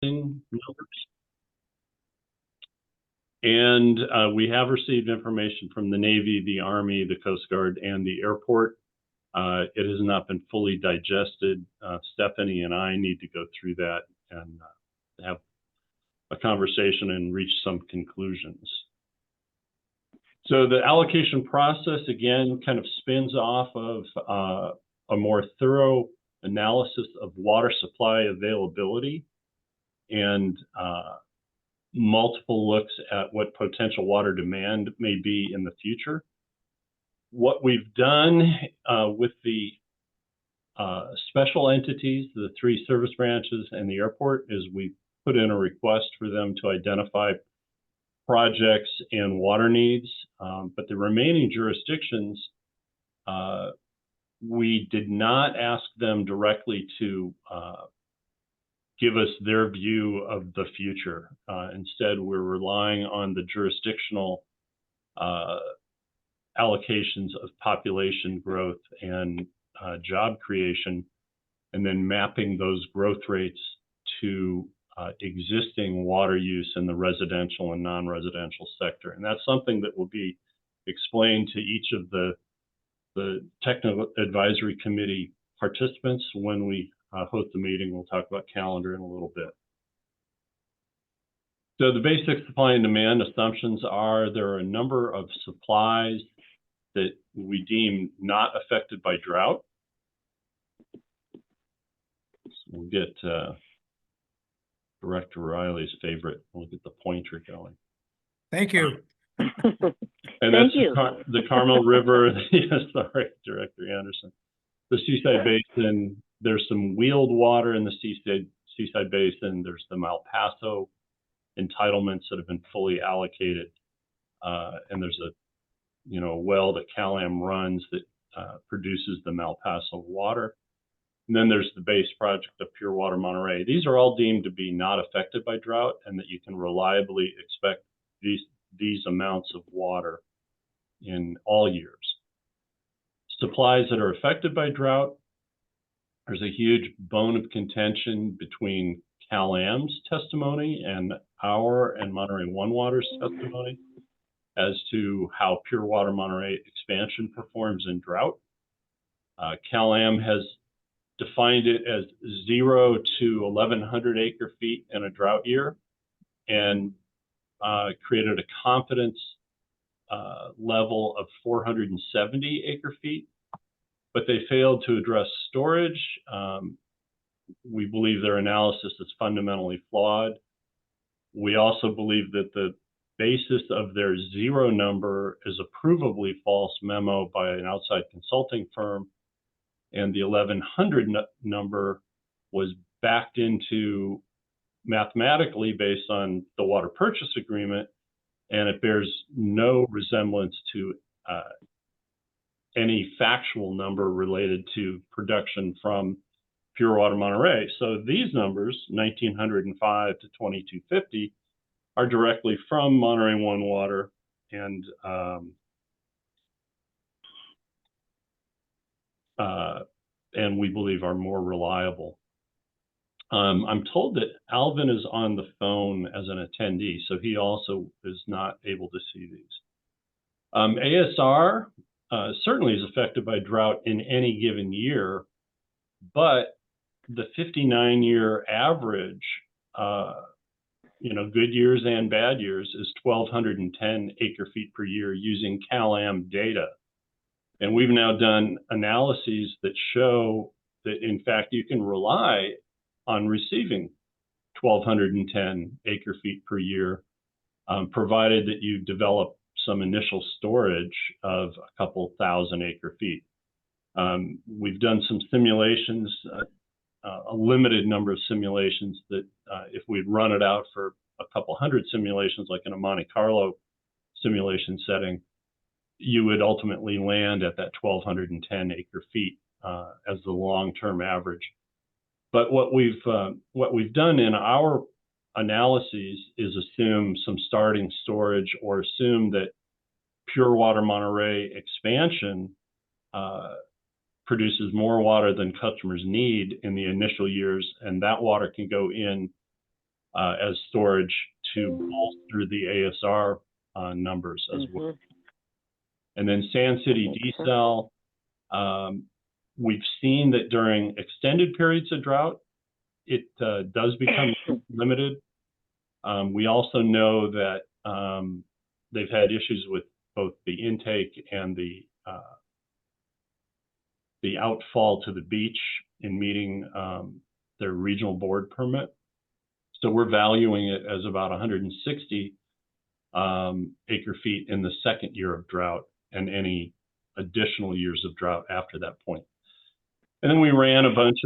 existing numbers. And we have received information from the Navy, the Army, the Coast Guard, and the airport. It has not been fully digested. Stephanie and I need to go through that and have a conversation and reach some conclusions. So the allocation process, again, kind of spins off of a more thorough analysis of water supply availability and multiple looks at what potential water demand may be in the future. What we've done with the special entities, the 3 service branches and the airport, is we put in a request for them to identify projects and water needs. But the remaining jurisdictions, we did not ask them directly to give us their view of the future. Instead, we're relying on the jurisdictional allocations of population growth and job creation, and then mapping those growth rates to existing water use in the residential and non-residential sector. And that's something that will be explained to each of the technical advisory committee participants when we host the meeting. We'll talk about calendar in a little bit. So the basic supply and demand assumptions are there are a number of supplies that we deem not affected by drought. So we'll get Director Riley's favorite. We'll get the pointer going. Thank you. And that's the Carmel River. Yes, sorry, Director Anderson. The Seaside Basin. There's some wheeled water in the Seaside Basin. There's the Malpaso entitlements that have been fully allocated, and there's a well that CalAm runs that produces the Malpaso water. And then there's the base project of Pure Water Monterey. These are all deemed to be not affected by drought, and that you can reliably expect these amounts of water in all years. Supplies that are affected by drought, there's a huge bone of contention between CalAm's testimony and our and Monterey One Water's testimony as to how Pure Water Monterey expansion performs in drought. CalAm has defined it as 0 to 1,100 acre feet in a drought year, and created a confidence level of 470 acre feet, but they failed to address storage. We believe their analysis is fundamentally flawed. We also believe that the basis of their 0 number is a provably false memo by an outside consulting firm, and the 1,100 number was backed into mathematically based on the water purchase agreement, and it bears no resemblance to any factual number related to production from Pure Water Monterey. So these numbers, 1,905 to 2,250, are directly from Monterey One Water, and we believe are more reliable. I'm told that Alvin is on the phone as an attendee, so he also is not able to see these. ASR certainly is affected by drought in any given year, but the 59-year average, good years and bad years, is 1,210 acre feet per year using CalAm data. And we've now done analyses that show that, in fact, you can rely on receiving 1,210 acre feet per year, provided that you develop some initial storage of a couple thousand acre feet. We've done some simulations, a limited number of simulations that if we'd run it out for a couple hundred simulations, like in a Monte Carlo simulation setting, you would ultimately land at that 1,210 acre feet as the long-term average. But what we've done in our analyses is assume some starting storage, or assume that Pure Water Monterey expansion produces more water than customers need in the initial years, and that water can go in as storage to bolster the ASR numbers as well. And then Sand City desal, we've seen that during extended periods of drought, it does become limited. We also know that they've had issues with both the intake and the outfall to the beach in meeting their regional board permit. So we're valuing it as about 160 acre feet in the second year of drought and any additional years of drought after that point. And then we ran a bunch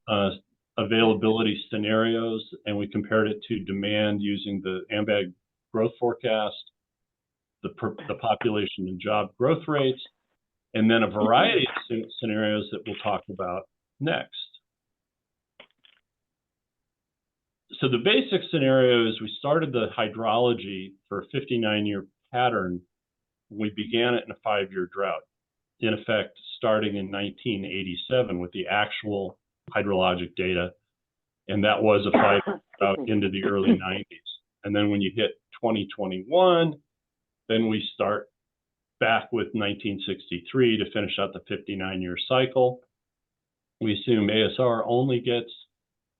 of availability scenarios, and we compared it to demand using the AMBAG growth forecast, the population and job growth rates, and then a variety of scenarios that we'll talk about next. So the basic scenario is we started the hydrology for a 59-year pattern. We began it in a 5-year drought, in effect, starting in 1987 with the actual hydrologic data. And that was a 5-year drought into the early 90s. And then when you hit 2021, then we start back with 1963 to finish out the 59-year cycle. We assume ASR only gets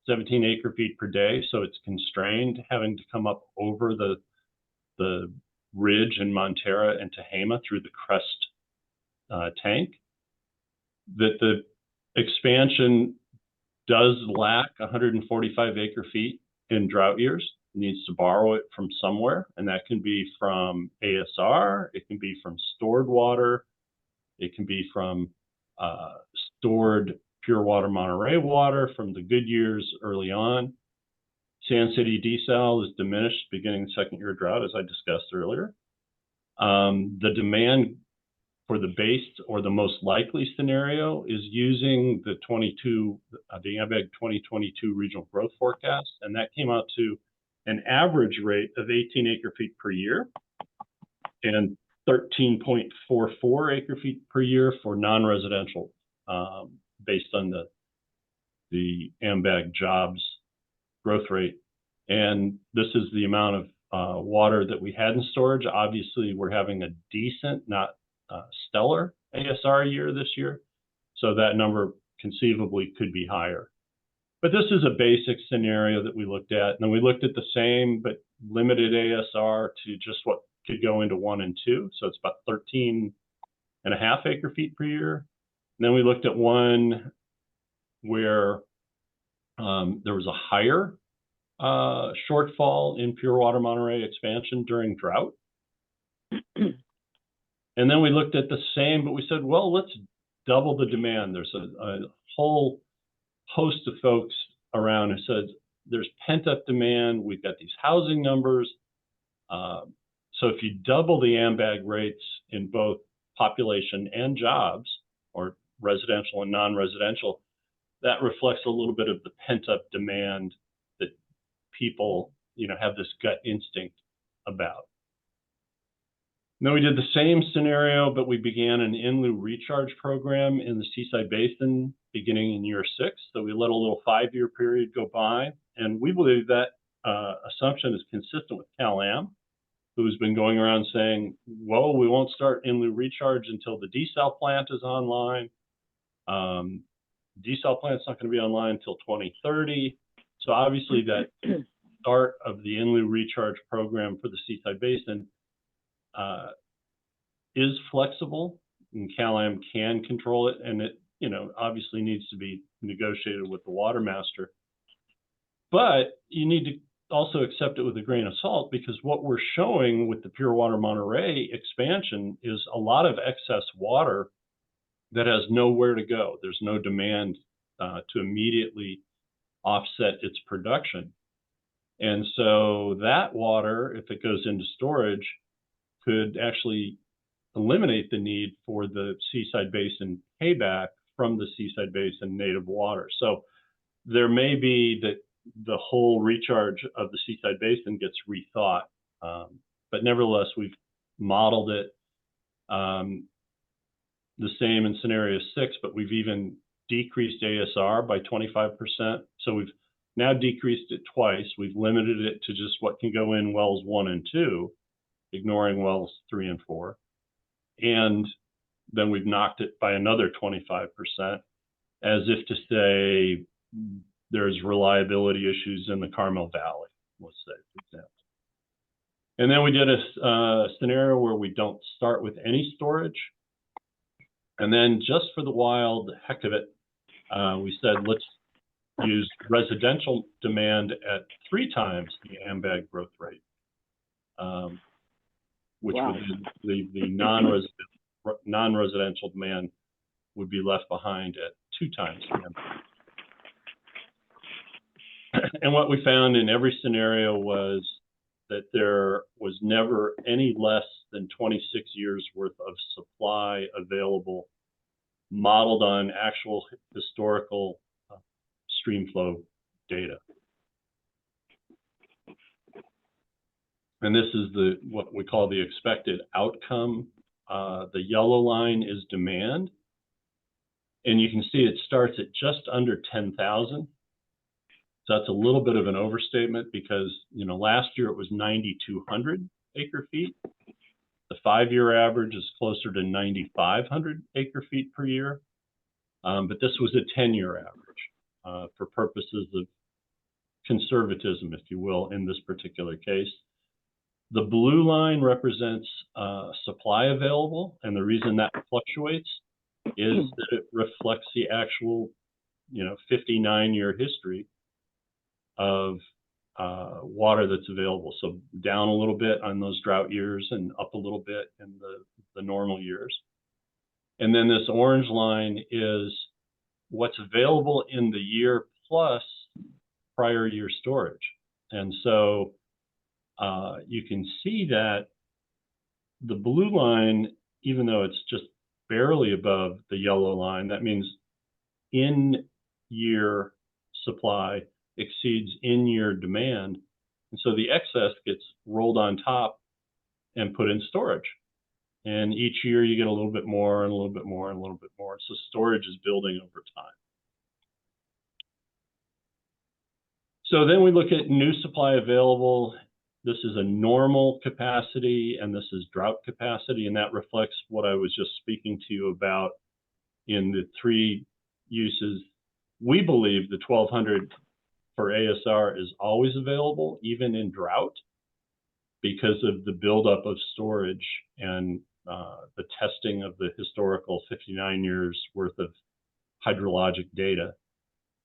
17 acre feet per day, so it's constrained, having to come up over the ridge in Montera and Tehama through the crest tank. That the expansion does lack 145 acre feet in drought years. It needs to borrow it from somewhere, and that can be from ASR, it can be from stored water, it can be from stored pure water Monterey water from the good years early on. Sand City desal is diminished beginning the second year drought, as I discussed earlier. The demand for the base or the most likely scenario is using the AMBAG 2022 regional growth forecast, and that came out to an average rate of 18 acre feet per year and 13.44 acre feet per year for non-residential, based on the AMBAG jobs growth rate. And this is the amount of water that we had in storage. Obviously, we're having a decent, not stellar ASR year this year, so that number conceivably could be higher. But this is a basic scenario that we looked at. And then we looked at the same, but limited ASR to just what could go into 1 and 2. So it's about 13.5 acre feet per year. And then we looked at one where there was a higher shortfall in pure water Monterey expansion during drought. And then we looked at the same, but we said, well, let's double the demand. There's a whole host of folks around who said there's pent-up demand. We've got these housing numbers. So if you double the AMBAG rates in both population and jobs, or residential and non-residential, that reflects a little bit of the pent-up demand that people, have this gut instinct about. And then we did the same scenario, but we began an in-lieu recharge program in the Seaside Basin beginning in year 6. So we let a little 5-year period go by. And we believe that assumption is consistent with Cal-Am, who's been going around saying, well, we won't start in-lieu recharge until the desal plant is online. Desal plant's not going to be online until 2030. So obviously that start of the in-lieu recharge program for the Seaside Basin is flexible, and Cal-Am can control it, and it, obviously needs to be negotiated with the water master. But you need to also accept it with a grain of salt, because what we're showing with the pure water Monterey expansion is a lot of excess water that has nowhere to go. There's no demand to immediately offset its production. And so that water, if it goes into storage, could actually eliminate the need for the Seaside Basin payback from the Seaside Basin native water. So there may be that the whole recharge of the Seaside Basin gets rethought. But nevertheless, we've modeled it the same in scenario 6, but we've even decreased ASR by 25%. So we've now decreased it twice. We've limited it to just what can go in wells 1 and 2, ignoring wells 3 and 4. And then we've knocked it by another 25%, as if to say there's reliability issues in the Carmel Valley, let's say, for example. And then we did a scenario where we don't start with any storage. And then just for the wild heck of it, we said, let's use residential demand at 3 times the AMBAG growth rate, which would leave the non-residential demand would be left behind at 2 times the AMBAG. And what we found in every scenario was that there was never any less than 26 years worth of supply available, modeled on actual historical stream flow data. And this is what we call the expected outcome. The yellow line is demand. And you can see it starts at just under 10,000. So that's a little bit of an overstatement because, last year it was 9,200 acre feet. The 5-year average is closer to 9,500 acre feet per year. But this was a 10-year average for purposes of conservatism, if you will, in this particular case. The blue line represents supply available, and the reason that fluctuates is that it reflects the actual, 59-year history of water that's available. So down a little bit on those drought years and up a little bit in the normal years. And then this orange line is what's available in the year plus prior year storage. And so you can see that the blue line, even though it's just barely above the yellow line, that means in-year supply exceeds in-year demand. And so the excess gets rolled on top and put in storage. And each year you get a little bit more and a little bit more and a little bit more. So storage is building over time. So then we look at new supply available. This is a normal capacity and this is drought capacity. And that reflects what I was just speaking to you about in the 3 uses. We believe the 1200 for ASR is always available, even in drought, because of the buildup of storage and the testing of the historical 59 years worth of hydrologic data.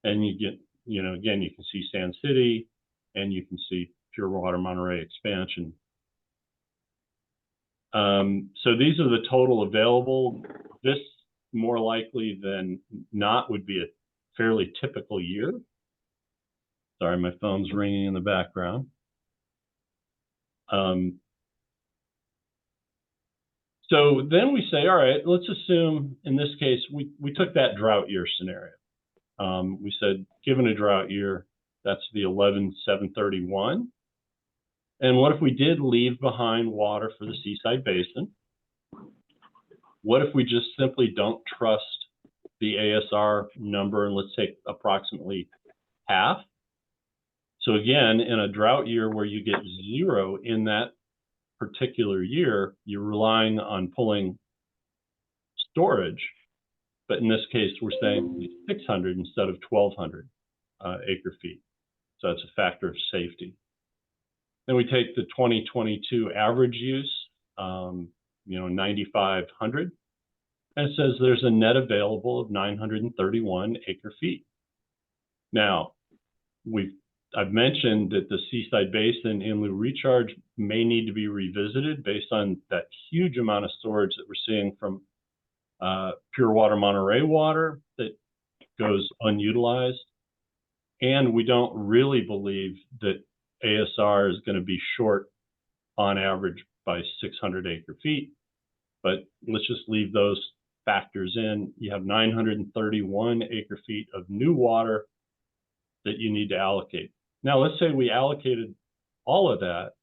And you get, again, you can see Sand City and you can see Pure Water Monterey expansion. So these are the total available. This, more likely than not, would be a fairly typical year. Sorry, my phone's ringing in the background. So then we say, all right, let's assume in this case, we took that drought year scenario. We said, given a drought year, that's the 11,731. And what if we did leave behind water for the Seaside Basin? What if we just simply don't trust the ASR number and let's take approximately half? So again, in a drought year where you get 0 in that particular year, you're relying on pulling storage. But in this case, we're saying 600 instead of 1,200 acre feet. So that's a factor of safety. Then we take the 2022 average use, 9,500, and it says there's a net available of 931 acre feet. Now, I've mentioned that the Seaside Basin inlet recharge may need to be revisited based on that huge amount of storage that we're seeing from Pure Water Monterey water that goes unutilized. And we don't really believe that ASR is going to be short on average by 600 acre feet. But let's just leave those factors in. You have 931 acre feet of new water that you need to allocate. Now, let's say we allocated all of that.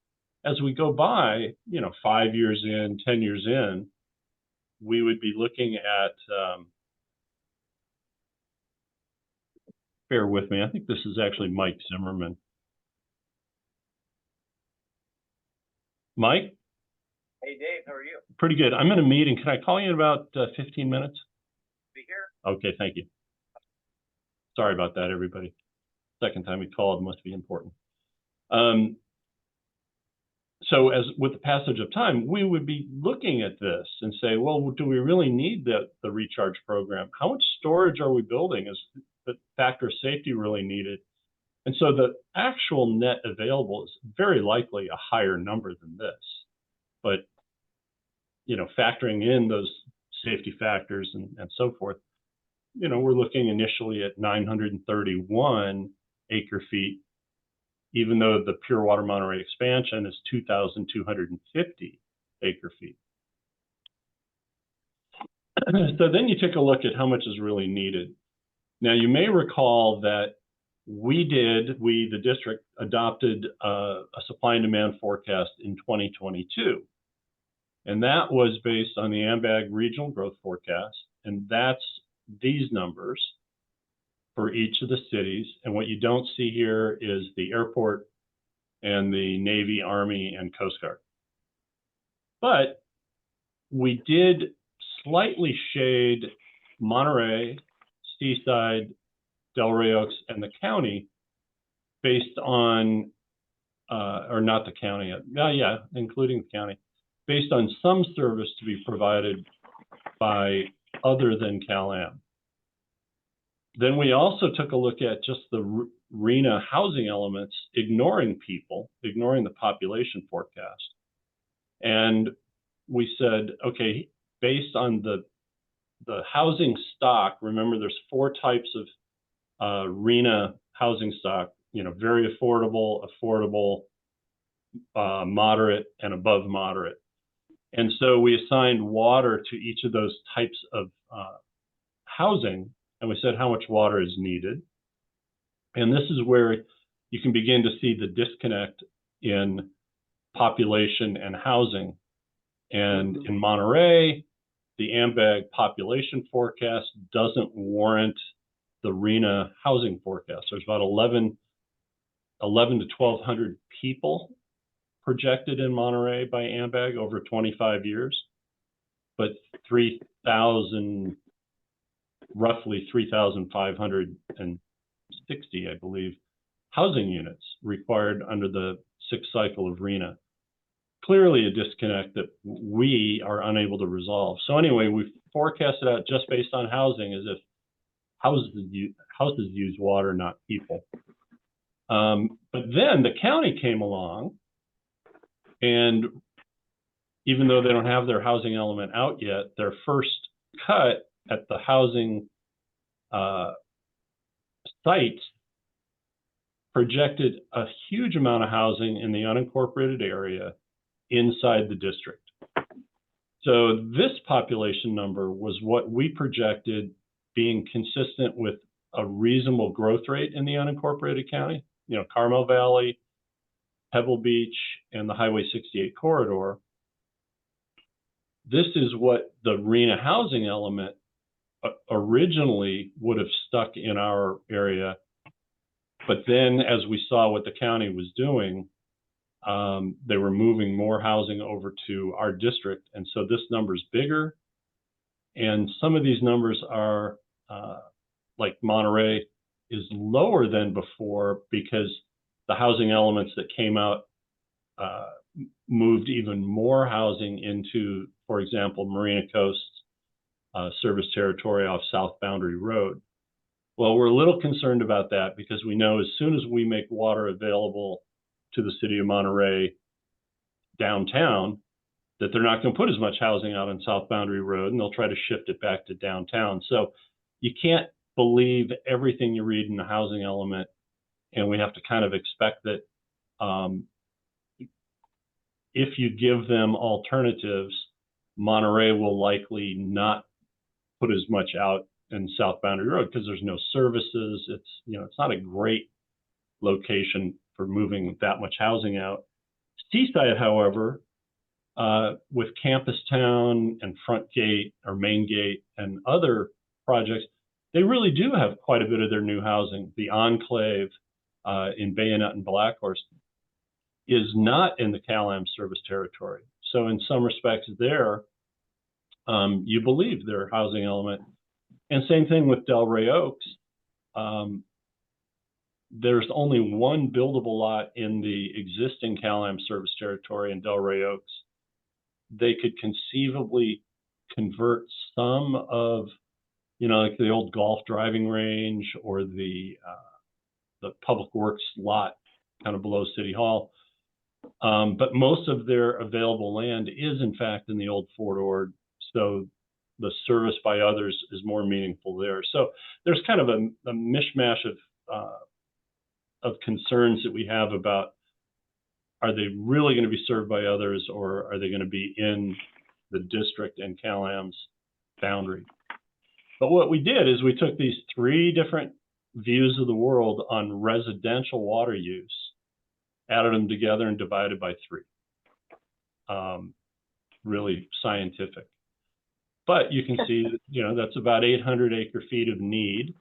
As we go by, 5 years in, 10 years in, we would be looking at bear with me. I think this is actually Mike Zimmerman. Mike? Hey, Dave, how are you? Pretty good. I'm in a meeting. Can I call you in about 15 minutes? Be here. Okay, thank you. Sorry about that, everybody. Second time we called, must be important. So as with the passage of time, we would be looking at this and say, well, do we really need the recharge program? How much storage are we building? Is the factor of safety really needed? And so the actual net available is very likely a higher number than this. But, you know, factoring in those safety factors and so forth, you know, we're looking initially at 931 acre feet, even though the Pure Water Monterey expansion is 2,250 acre feet. So then you take a look at how much is really needed. Now, you may recall that the district, adopted a supply and demand forecast in 2022. And that was based on the AMBAG regional growth forecast. And that's these numbers for each of the cities. And what you don't see here is the airport and the Navy, Army, and Coast Guard. But we did slightly shade Monterey, Seaside, Delray Oaks, and the county based on, or not the county, yeah, including the county, based on some service to be provided by other than Cal-Am. Then we also took a look at just the RHNA housing elements, ignoring people, ignoring the population forecast. And we said, okay, based on the housing stock, remember there's 4 types of RHNA housing stock, you know, very affordable, moderate, and above moderate. And so we assigned water to each of those types of housing, and we said how much water is needed. And this is where you can begin to see the disconnect in population and housing. And in Monterey, the AMBAG population forecast doesn't warrant the RHNA housing forecast. There's about 11 to 1,200 people projected in Monterey by AMBAG over 25 years, but roughly 3,560, I believe, housing units required under the 6th cycle of RHNA. Clearly a disconnect that we are unable to resolve. So anyway, we forecasted out just based on housing as if houses use water, not people. But then the county came along, and even though they don't have their housing element out yet, their first cut at the housing sites projected a huge amount of housing in the unincorporated area inside the district. So this population number was what we projected being consistent with a reasonable growth rate in the unincorporated county, you know, Carmel Valley, Pebble Beach, and the Highway 68 corridor. This is what the RHNA housing element originally would have stuck in our area. But then as we saw what the county was doing, they were moving more housing over to our district. And so this number is bigger. And some of these numbers are, like Monterey, is lower than before because the housing elements that came out moved even more housing into, for example, Marina Coast service territory off South Boundary Road. Well, we're a little concerned about that because we know as soon as we make water available to the city of Monterey downtown, that they're not going to put as much housing out on South Boundary Road, and they'll try to shift it back to downtown. So you can't believe everything you read in the housing element, and we have to kind of expect that if you give them alternatives, Monterey will likely not put as much out in South Boundary Road because there's no services. It's, you know, it's not a great location for moving that much housing out. Seaside, however, with Campus Town and Front Gate or Main Gate and other projects, they really do have quite a bit of their new housing. The Enclave in Bayonet and Black Horse is not in the CalAm service territory. So in some respects there, you believe their housing element. And same thing with Delray Oaks. There's only one buildable lot in the existing CalAm service territory in Delray Oaks. They could conceivably convert some of, like the old golf driving range or the public works lot kind of below City Hall. But most of their available land is in fact in the old Fort Ord. So the service by others is more meaningful there. So there's kind of a mishmash of concerns that we have about, are they really going to be served by others, or are they going to be in the district and CalAm's boundary? But what we did is we took these three different views of the world on residential water use, added them together and divided by 3. Really scientific. But you can see, that's about 800 acre-feet of need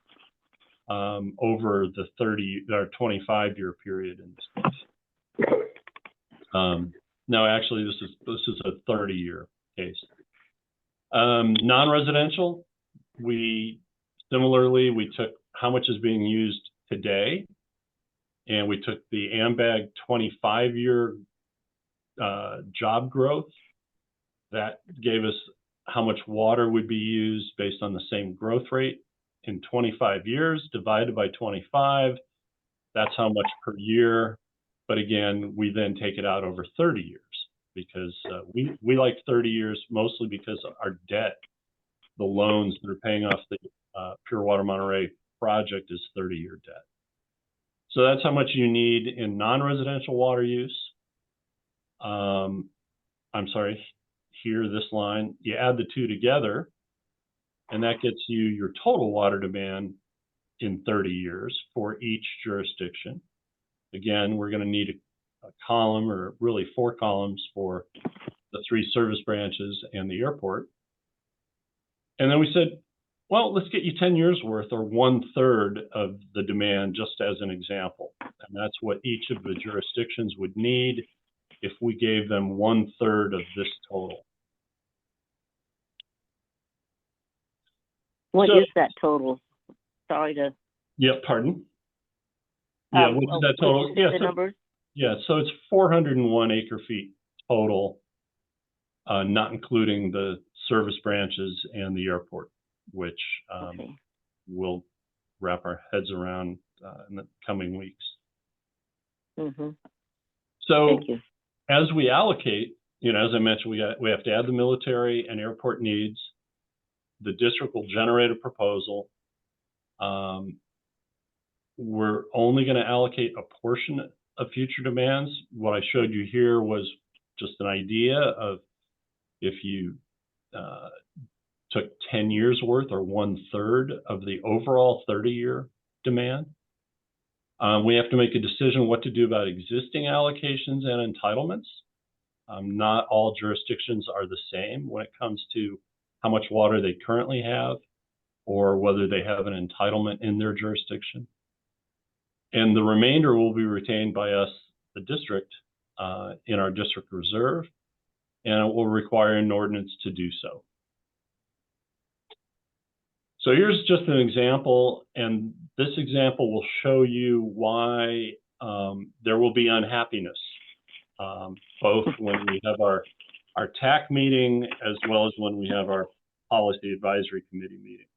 over the 30 or 25-year period in this case. No, actually, this is a 30-year case. Non-residential, we took how much is being used today, and we took the AMBAG 25-year job growth. That gave us how much water would be used based on the same growth rate in 25 years, divided by 25. That's how much per year. But again, we then take it out over 30 years because we like 30 years mostly because our debt, the loans that are paying off the Pure Water Monterey project is 30-year debt. So that's how much you need in non-residential water use. I'm sorry, here, this line, you add the two together, and that gets you your total water demand in 30 years for each jurisdiction. Again, we're going to need a column, or really 4 columns, for the 3 service branches and the airport. And then we said, well, let's get you 10 years worth, or 1/3 of the demand, just as an example. And that's what each of the jurisdictions would need if we gave them 1/3 of this total. What is that total? Sorry to. Yeah, pardon? Yeah, what is that total? Yeah, the numbers? Yeah, so it's 401 acre-feet total, not including the service branches and the airport, which we'll wrap our heads around in the coming weeks. Mm-hmm. So thank you. As we allocate, as I mentioned, we have to add the military and airport needs. The district will generate a proposal. We're only going to allocate a portion of future demands. What I showed you here was just an idea of if you took 10 years worth, or 1/3 of the overall 30-year demand. We have to make a decision what to do about existing allocations and entitlements. Not all jurisdictions are the same when it comes to how much water they currently have, or whether they have an entitlement in their jurisdiction. And the remainder will be retained by us, the district, in our district reserve, and it will require an ordinance to do so. So here's just an example, and this example will show you why there will be unhappiness, both when we have our TAC meeting as well as when we have our policy advisory committee meeting.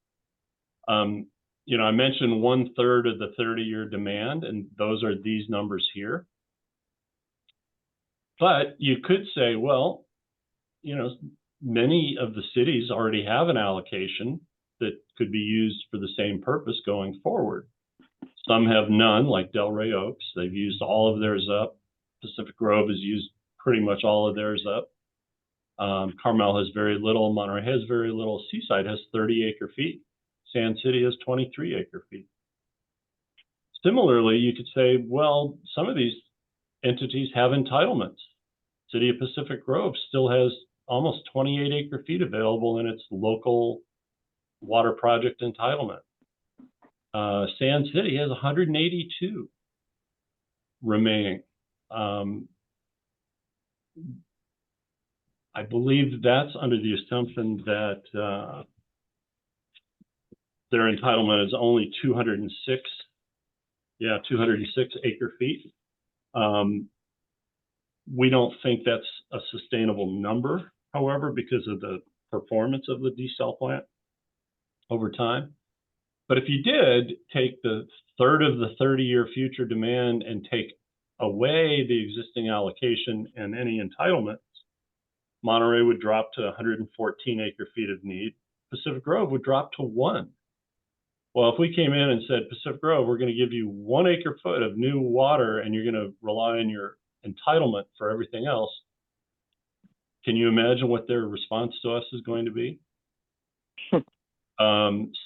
I mentioned 1/3 of the 30-year demand, and those are these numbers here. But you could say, well, many of the cities already have an allocation that could be used for the same purpose going forward. Some have none, like Delray Oaks. They've used all of theirs up. Pacific Grove has used pretty much all of theirs up. Carmel has very little. Monterey has very little. Seaside has 30 acre-feet. Sand City has 23 acre-feet. Similarly, you could say, well, some of these entities have entitlements. City of Pacific Grove still has almost 28 acre-feet available in its local water project entitlement. Sand City has 182 remaining. I believe that's under the assumption that their entitlement is only 206. Yeah, 206 acre feet. We don't think that's a sustainable number, however, because of the performance of the desal plant over time. But if you did take the third of the 30-year future demand and take away the existing allocation and any entitlements, Monterey would drop to 114 acre feet of need. Pacific Grove would drop to 1. Well, if we came in and said, Pacific Grove, we're going to give you 1 acre foot of new water and you're going to rely on your entitlement for everything else, can you imagine what their response to us is going to be?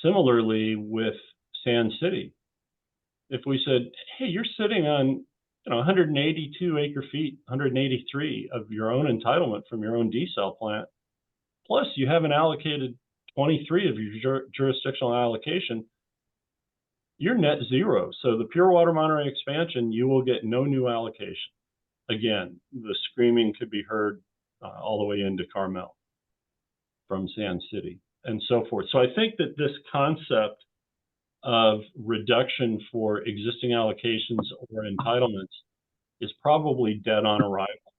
Similarly with Sand City, if we said, hey, you're sitting on 182 acre feet, 183 of your own entitlement from your own desal plant, plus you haven't allocated 23 of your jurisdictional allocation, you're net zero. So the Pure Water Monterey expansion, you will get no new allocation. Again, the screaming could be heard all the way into Carmel from Sand City and so forth. So I think that this concept of reduction for existing allocations or entitlements is probably dead on arrival.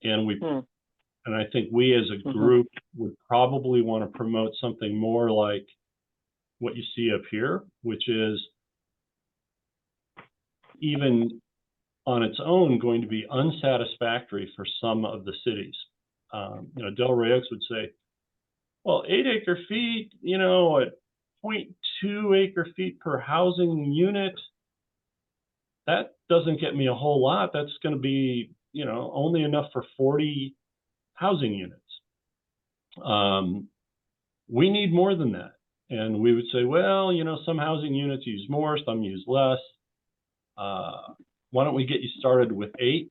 And and I think we as a group would probably want to promote something more like what you see up here, which is even on its own going to be unsatisfactory for some of the cities. Del Reyes would say, well, 8 acre feet, at 0.2 acre feet per housing unit, that doesn't get me a whole lot. That's going to be, only enough for 40 housing units. We need more than that. And we would say, well, some housing units use more, some use less. Why don't we get you started with 8?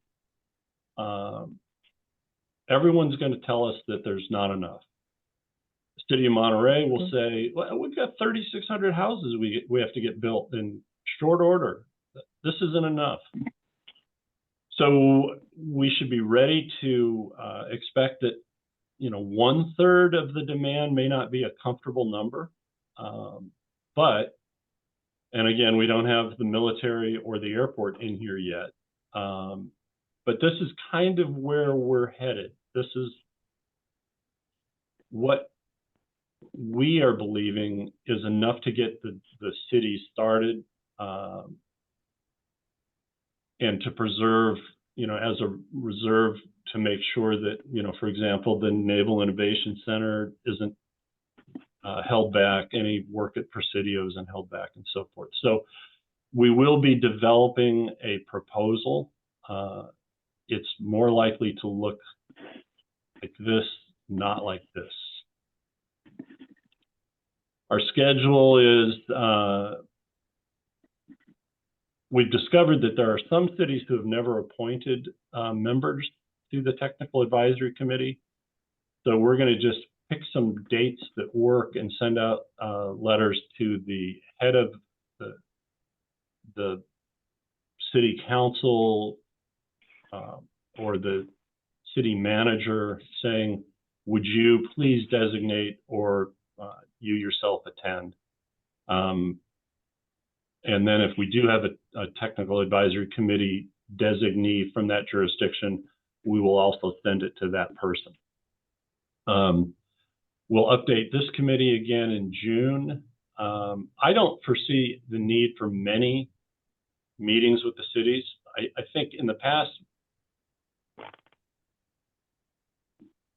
Everyone's going to tell us that there's not enough. The city of Monterey will say, well, we've got 3,600 houses we have to get built in short order. This isn't enough. So we should be ready to expect that, 1/3 of the demand may not be a comfortable number. And again, we don't have the military or the airport in here yet. But this is kind of where we're headed. This is what we are believing is enough to get the city started and to preserve, as a reserve to make sure that, for example, the Naval Innovation Center isn't held back, any work at Presidio isn't held back, and so forth. So we will be developing a proposal. It's more likely to look like this, not like this. Our schedule is, we've discovered that there are some cities who have never appointed members to the Technical Advisory Committee. So we're going to just pick some dates that work and send out letters to the head of the city council or the city manager saying, would you please designate or you yourself attend? And then if we do have a technical advisory committee designee from that jurisdiction, we will also send it to that person. We'll update this committee again in June. I don't foresee the need for many meetings with the cities. I think in the past,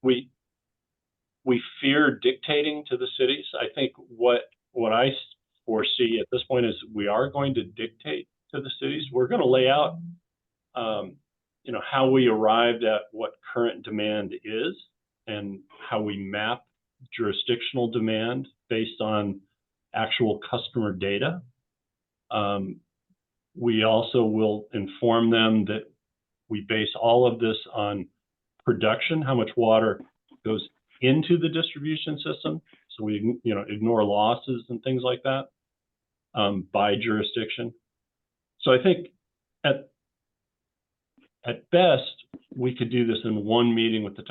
we fear dictating to the cities. I think what I foresee at this point is we are going to dictate to the cities. We're going to lay out, how we arrived at what current demand is and how we map jurisdictional demand based on actual customer data. We also will inform them that we base all of this on production, how much water goes into the distribution system. So we, ignore losses and things like that. by jurisdiction. So I think at best, we could do this in one meeting with the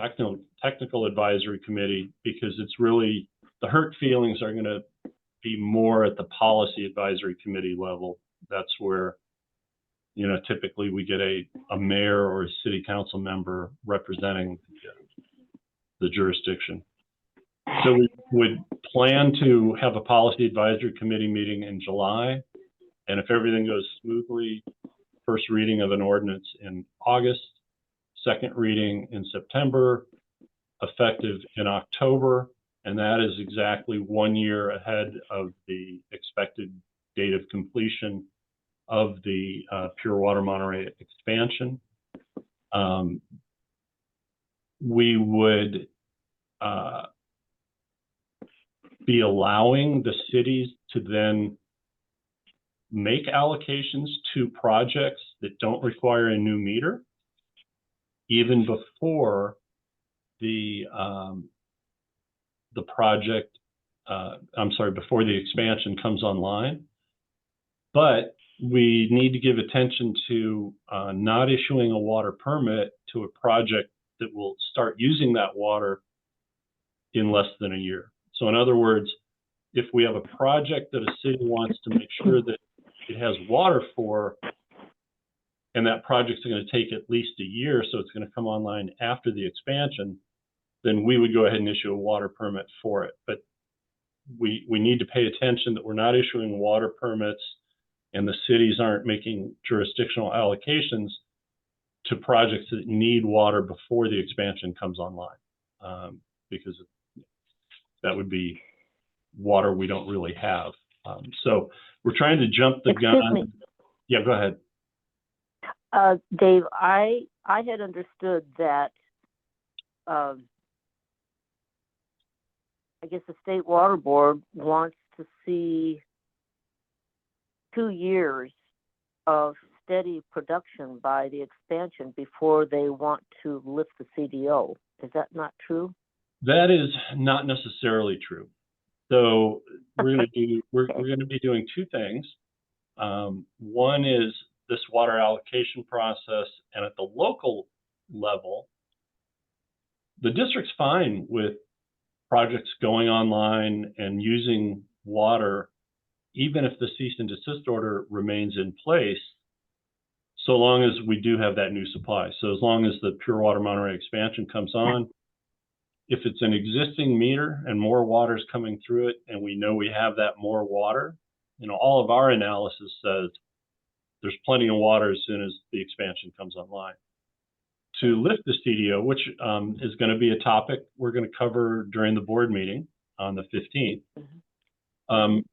technical advisory committee, because it's really, the hurt feelings are going to be more at the policy advisory committee level. That's where, you know, typically we get a mayor or a city council member representing the jurisdiction. So we would plan to have a policy advisory committee meeting in July. And if everything goes smoothly, first reading of an ordinance in August, second reading in September, effective in October. And that is exactly 1 year ahead of the expected date of completion of the Pure Water Monterey expansion. We would be allowing the cities to then make allocations to projects that don't require a new meter, even before the project, before the expansion comes online. But we need to give attention to not issuing a water permit to a project that will start using that water in less than a year. So in other words, if we have a project that a city wants to make sure that it has water for, and that project's going to take at least a year, so it's going to come online after the expansion, then we would go ahead and issue a water permit for it. But we need to pay attention that we're not issuing water permits and the cities aren't making jurisdictional allocations to projects that need water before the expansion comes online, because that would be water we don't really have. So we're trying to jump the gun. Yeah, go ahead. Dave, I had understood that I guess the State Water Board wants to see 2 years of steady production by the expansion before they want to lift the CDO. Is that not true? That is not necessarily true. So we're going to be doing two things. One is this water allocation process, and at the local level, the district's fine with projects going online and using water, even if the cease and desist order remains in place, so long as we do have that new supply. So as long as the Pure Water Monterey expansion comes on, if it's an existing meter and more water is coming through it, and we know we have that more water, you know, all of our analysis says there's plenty of water as soon as the expansion comes online. To lift the CDO, which is going to be a topic we're going to cover during the board meeting on the 15th,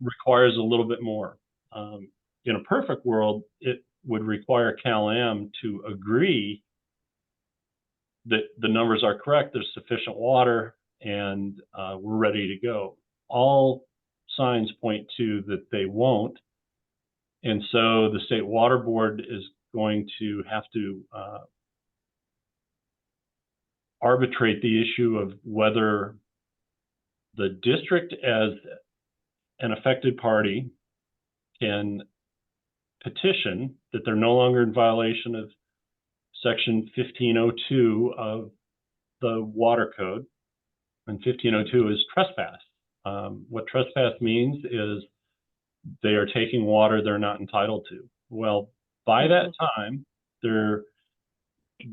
requires a little bit more. In a perfect world, it would require Cal-Am to agree that the numbers are correct, there's sufficient water, and we're ready to go. All signs point to that they won't. And so the State Water Board is going to have to arbitrate the issue of whether the district as an affected party can petition that they're no longer in violation of Section 1502 of the Water Code. And 1502 is trespass. What trespass means is they are taking water they're not entitled to. Well, by that time, there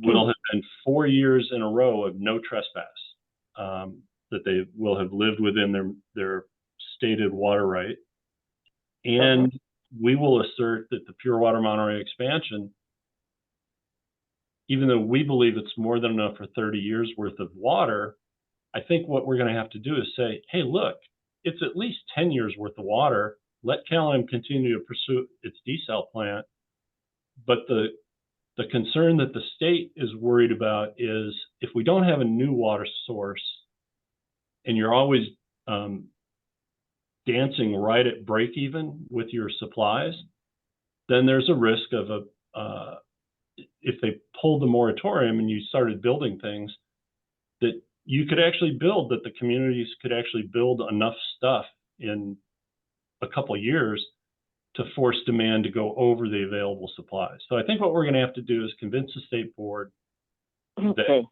will have been 4 years in a row of no trespass, that they will have lived within their stated water right. And we will assert that the Pure Water Monterey expansion, even though we believe it's more than enough for 30 years worth of water, I think what we're going to have to do is say, hey, look, it's at least 10 years worth of water. Let Cal-Am continue to pursue its desal plant. But the concern that the state is worried about is if we don't have a new water source and you're always dancing right at break even with your supplies, then there's a risk of if they pulled the moratorium and you started building things, that you could actually build, that the communities could actually build enough stuff in a couple of years to force demand to go over the available supply. So I think what we're going to have to do is convince the state board Okay. that,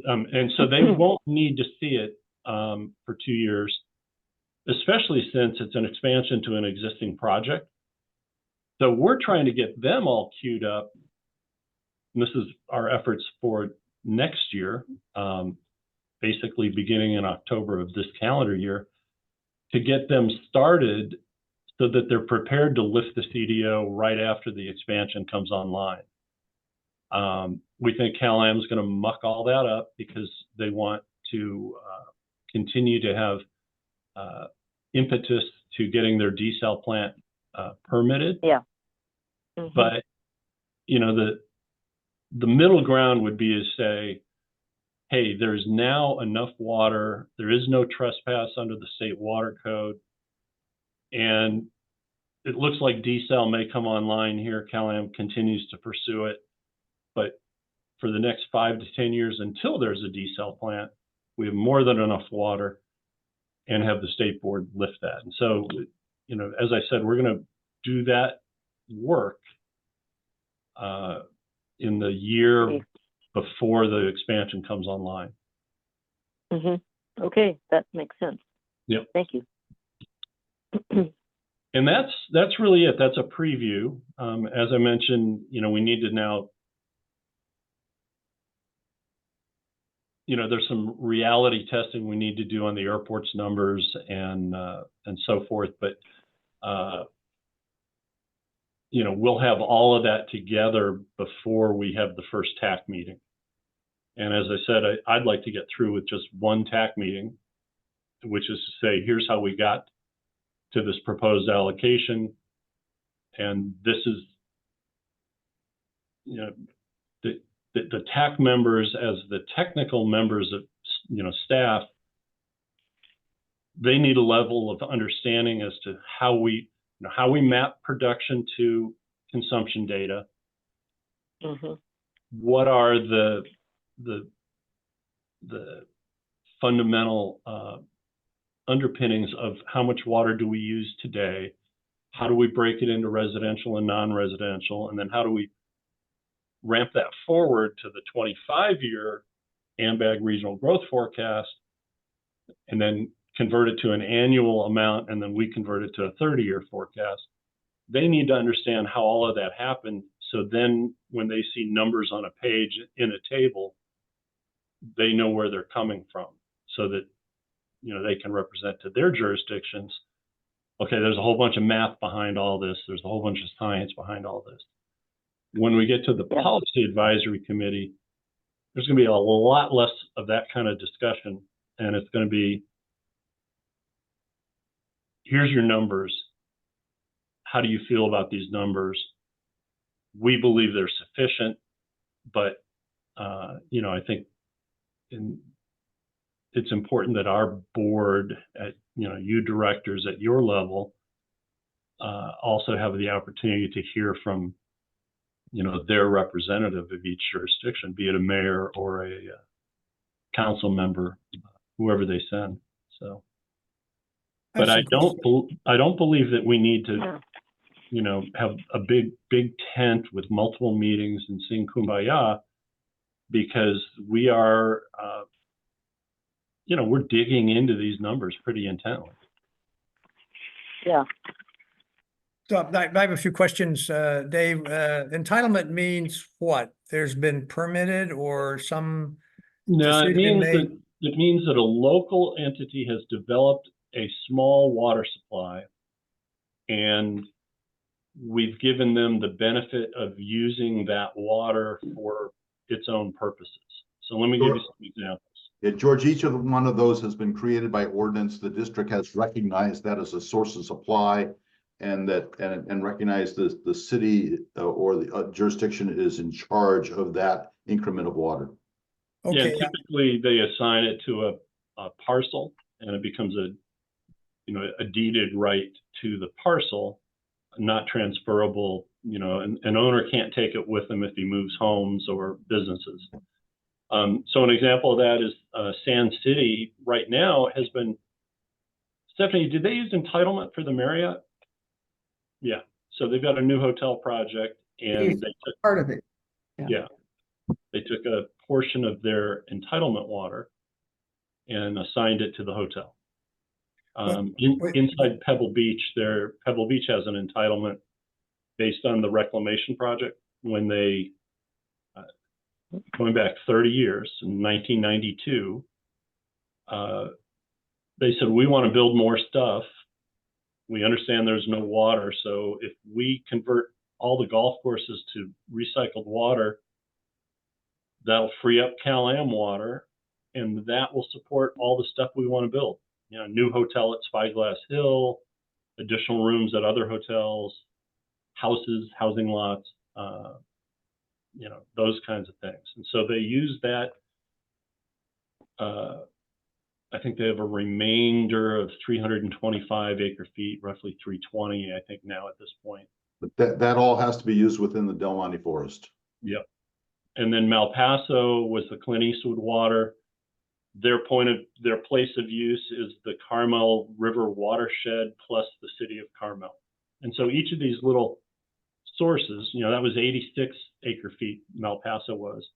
and so they won't need to see it for 2 years, especially since it's an expansion to an existing project. So we're trying to get them all queued up. And this is our efforts for next year, basically beginning in October of this calendar year, to get them started so that they're prepared to lift the CDO right after the expansion comes online. We think Cal-Am is going to muck all that up because they want to continue to have impetus to getting their desal plant permitted. Yeah. Mm-hmm. But, you know, the middle ground would be to say, hey, there's now enough water. There is no trespass under the state water code. And it looks like desal may come online here. Cal-Am continues to pursue it. But for the next 5 to 10 years until there's a desal plant, we have more than enough water and have the state board lift that. And so, you know, as I said, we're going to do that work in the year before the expansion comes online. Mm-hmm. Okay, that makes sense. Yep. Thank you. And that's really it. That's a preview. As I mentioned, you know, we need to now, you know, there's some reality testing we need to do on the airport's numbers and so forth. But you know, we'll have all of that together before we have the first TAC meeting. And as I said, I'd like to get through with just one TAC meeting, which is to say, here's how we got to this proposed allocation. And this is, you know, the TAC members as the technical members of, you know, staff, they need a level of understanding as to how we, you know, how we map production to consumption data. Mm-hmm. What are the fundamental underpinnings of how much water do we use today? How do we break it into residential and non-residential? And then how do we ramp that forward to the 25-year AMBAG regional growth forecast, and then convert it to an annual amount, and then we convert it to a 30-year forecast? They need to understand how all of that happened, so then when they see numbers on a page in a table, they know where they're coming from, so that, you know, they can represent to their jurisdictions, okay, there's a whole bunch of math behind all this, there's a whole bunch of science behind all this. When we get to the policy advisory committee, there's going to be a lot less of that kind of discussion, and it's going to be, here's your numbers. How do you feel about these numbers? We believe they're sufficient, but you know, I think it's important that our board, at, you know, you directors at your level, also have the opportunity to hear from, you know, their representative of each jurisdiction, be it a mayor or a council member, whoever they send. So, but I don't believe that we need to, you know, have a big tent with multiple meetings and sing Kumbaya, because we are, you know, we're digging into these numbers pretty intently. Yeah. So I have a few questions, Dave. Entitlement means what? There's been permitted or some No, it decision means that a local entity has developed a small water supply, and we've given them the benefit of using that water for its own purposes. So let me give you some examples. Yeah, George, each of one of those has been created by ordinance. The district has recognized that as a source of supply, and that and recognized the city or the jurisdiction is in charge of that increment of water. Okay. Yeah, typically they assign it to a parcel, and it becomes a, you know, a deeded right to the parcel, not transferable. You know, an owner can't take it with him if he moves homes or businesses. So an example of that is Sand City right now has been, Stephanie, did they use entitlement for the Marriott? Yeah, so they've got a new hotel project, and Yes. they took, Part of it. yeah, they took a portion of their entitlement water and assigned it to the hotel. wait. Inside Pebble Beach, Pebble Beach has an entitlement based on the reclamation project when they, going back 30 years, in 1992, they said, we want to build more stuff. We understand there's no water, so if we convert all the golf courses to recycled water, that'll free up Cal-Am water, and that will support all the stuff we want to build. You know, new hotel at Spyglass Hill, additional rooms at other hotels, houses, housing lots, you know, those kinds of things. And so they use that. I think they have a remainder of 325 acre feet, roughly 320, I think now at this point. But that all has to be used within the Del Monte Forest. Yep. And then Malpaso was the Clint Eastwood water. Their place of use is the Carmel River watershed plus the city of Carmel. And so each of these little sources, you know, that was 86 acre feet, Malpaso was.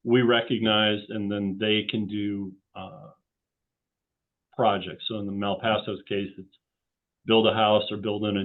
We recognized, and then they can do projects. So in the Malpaso's case, it's build a house or build an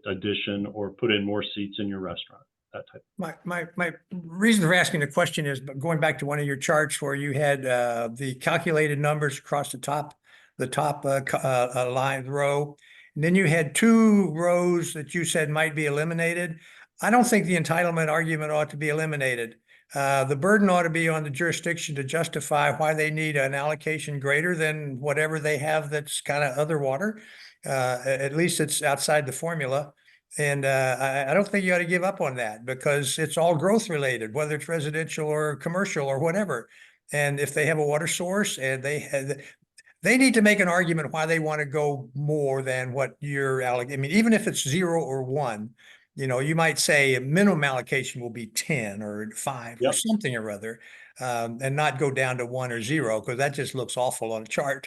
addition or put in more seats in your restaurant, that type. My reason for asking the question is going back to one of your charts where you had the calculated numbers across the top line row, and then you had two rows that you said might be eliminated. I don't think the entitlement argument ought to be eliminated. The burden ought to be on the jurisdiction to justify why they need an allocation greater than whatever they have that's kind of other water. At least it's outside the formula. And I don't think you ought to give up on that because it's all growth related, whether it's residential or commercial or whatever. And if they have a water source and they need to make an argument why they want to go more than what you're allocating. I mean, even if it's 0 or 1, you know, you might say a minimum allocation will be 10 or 5 or something or other, and not go down to 1 or 0 because that just looks awful on a chart.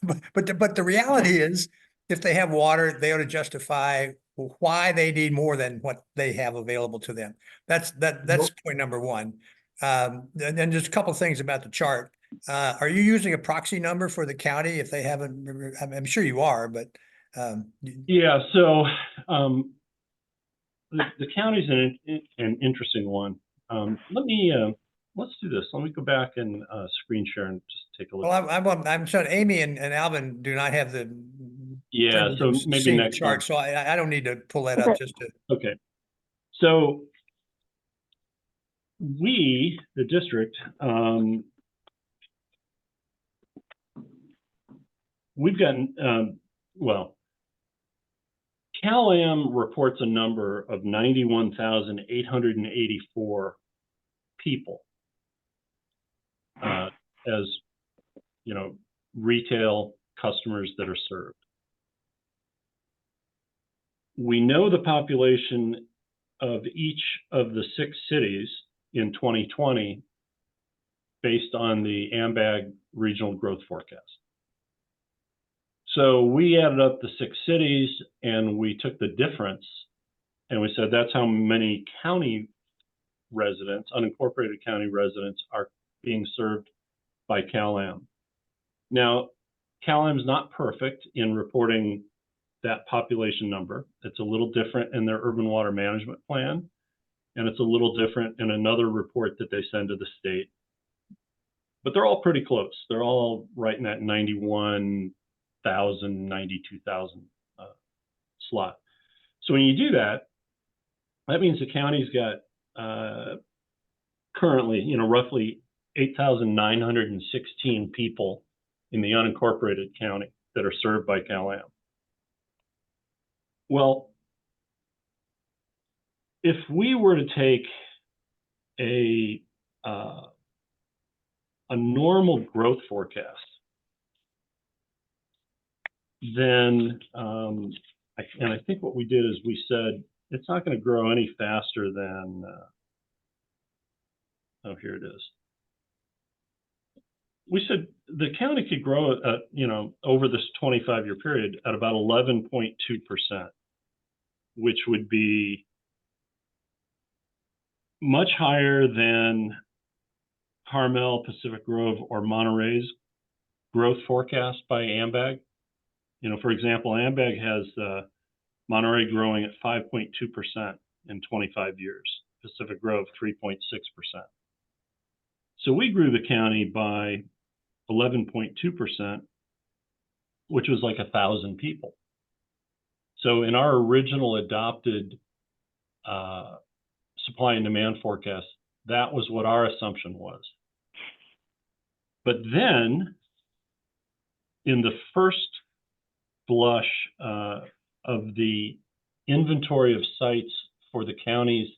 But the reality is, if they have water, they ought to justify why they need more than what they have available to them. That's point number one. And then just a couple of things about the chart. Are you using a proxy number for the county if they haven't? I'm sure you are, but yeah. So the county's an interesting one. Let's do this. Let me go back and screen share and just take a look. Well, I'm sure Amy and Alvin do not have the so maybe next chart, so I don't need to pull that up just to. Okay. So we, the district, we've gotten, well, Cal-Am reports a number of 91,884 people as, you know, retail customers that are served. We know the population of each of the 6 cities in 2020 based on the AMBAG regional growth forecast. So we added up the 6 cities and we took the difference and we said that's how many county residents, unincorporated county residents, are being served by Cal-Am. Now, Cal-Am is not perfect in reporting that population number. It's a little different in their urban water management plan, and it's a little different in another report that they send to the state. But they're all pretty close. They're all right in that 91,000, 92,000 slot. So when you do that, that means the county's got currently, you know, roughly 8,916 people in the unincorporated county that are served by Cal-Am. Well, if we were to take a normal growth forecast, then, and I think what we did is we said it's not going to grow any faster than, oh, here it is. We said the county could grow, you know, over this 25-year period at about 11.2%. which would be much higher than Carmel, Pacific Grove, or Monterey's growth forecast by AMBAG. You know, for example, AMBAG has Monterey growing at 5.2% in 25 years, Pacific Grove 3.6%. So we grew the county by 11.2%, which was like 1,000 people. So in our original adopted supply and demand forecast, that was what our assumption was. But then in the first blush of the inventory of sites for the county's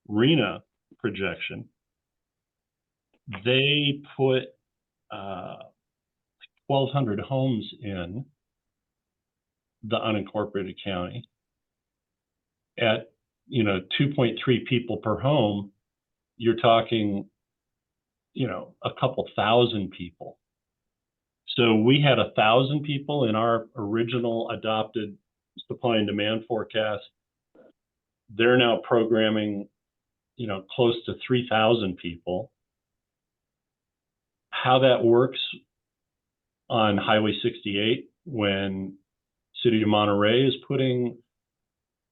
RENA projection, they put 1,200 homes in the unincorporated county at, you know, 2.3 people per home. You're talking, you know, a couple thousand people. So we had 1,000 people in our original adopted supply and demand forecast. They're now programming, you know, close to 3,000 people. How that works on Highway 68 when City of Monterey is putting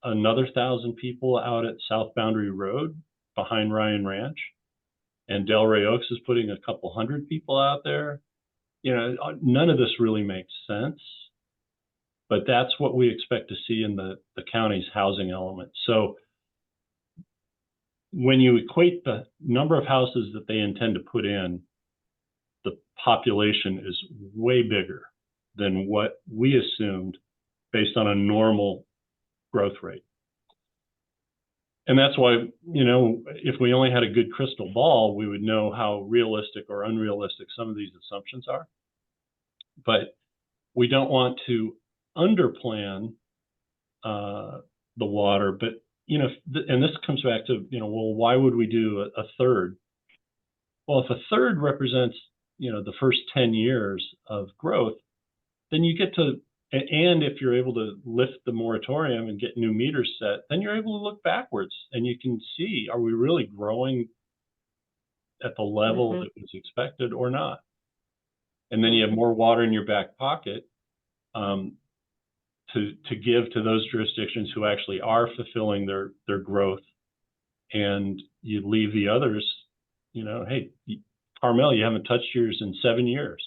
another 1,000 people out at South Boundary Road behind Ryan Ranch, and Delray Oaks is putting a couple hundred people out there. You know, none of this really makes sense, but that's what we expect to see in the county's housing element. So when you equate the number of houses that they intend to put in, the population is way bigger than what we assumed based on a normal growth rate. And that's why, you know, if we only had a good crystal ball, we would know how realistic or unrealistic some of these assumptions are. But we don't want to underplan the water. But, you know, and this comes back to, you know, well, why would we do a third? Well, if a third represents, you know, the first 10 years of growth, then you get to, and if you're able to lift the moratorium and get new meters set, then you're able to look backwards and you can see, are we really growing at the level that was expected or not? And then you have more water in your back pocket to give to those jurisdictions who actually are fulfilling their growth, and you leave the others, you know, hey, Carmel, you haven't touched yours in 7 years.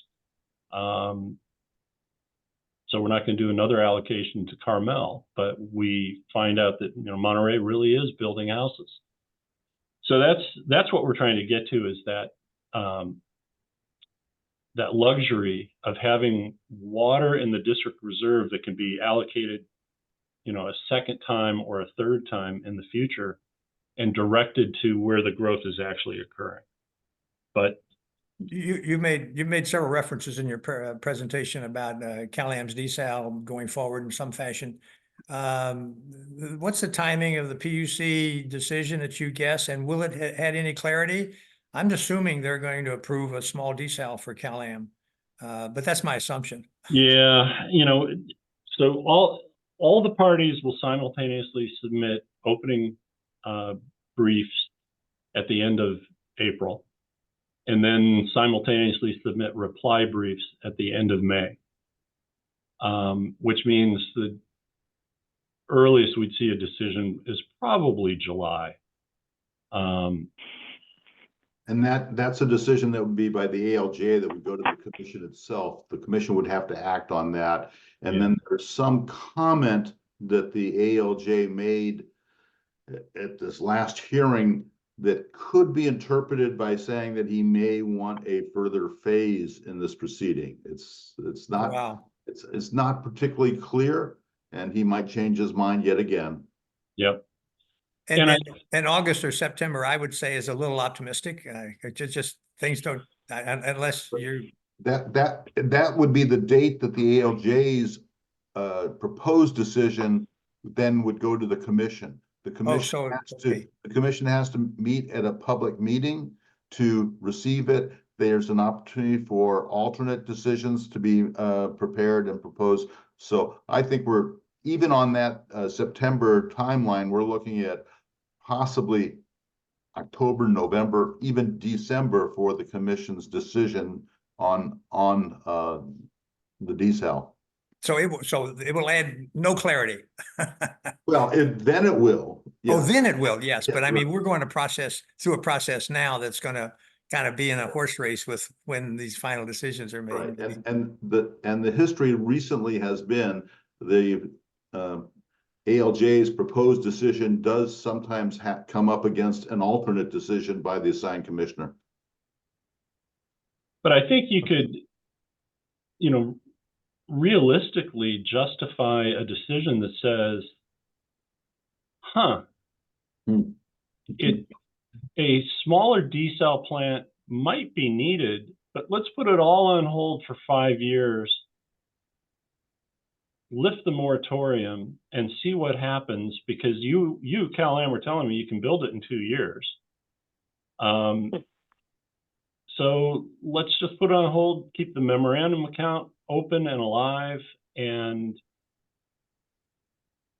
So we're not going to do another allocation to Carmel, but we find out that, you know, Monterey really is building houses. So that's what we're trying to get to, is that that luxury of having water in the district reserve that can be allocated, you know, a second time or a third time in the future and directed to where the growth is actually occurring. But you made several references in your presentation about CalAM's desal going forward in some fashion. What's the timing of the PUC decision that you guess, and will it had any clarity? I'm assuming they're going to approve a small desal for CalAM, but that's my assumption. Yeah, you know, so all the parties will simultaneously submit opening briefs at the end of April, and then simultaneously submit reply briefs at the end of May, which means the earliest we'd see a decision is probably July. And that's a decision that would be by the ALJ that would go to the commission itself. The commission would have to act on that. And then there's some comment that the ALJ made at this last hearing that could be interpreted by saying that he may want a further phase in this proceeding. It's not, wow. It's not particularly clear, and he might change his mind yet again. Yep. And August or September, I would say, is a little optimistic. Just things don't, unless you're. That would be the date that the ALJ's proposed decision then would go to the commission. The commission the commission has to meet at a public meeting to receive it. There's an opportunity for alternate decisions to be prepared and proposed. So I think we're even on that September timeline, we're looking at possibly October, November, even December for the commission's decision on the desal. So it will add no clarity. Well, then it will. Oh, Yes. then it will, yes. Yeah, But I mean, right. we're going to through a process now that's going to kind of be in a horse race with when these final decisions are made. Right. And the history recently has been the ALJ's proposed decision does sometimes come up against an alternate decision by the assigned commissioner. But I think you could, realistically justify a decision that says, a smaller desal plant might be needed, but let's put it all on hold for 5 years, lift the moratorium, and see what happens, because you Cal-Am, were telling me you can build it in 2 years. So let's just put it on hold, keep the memorandum account open and alive, and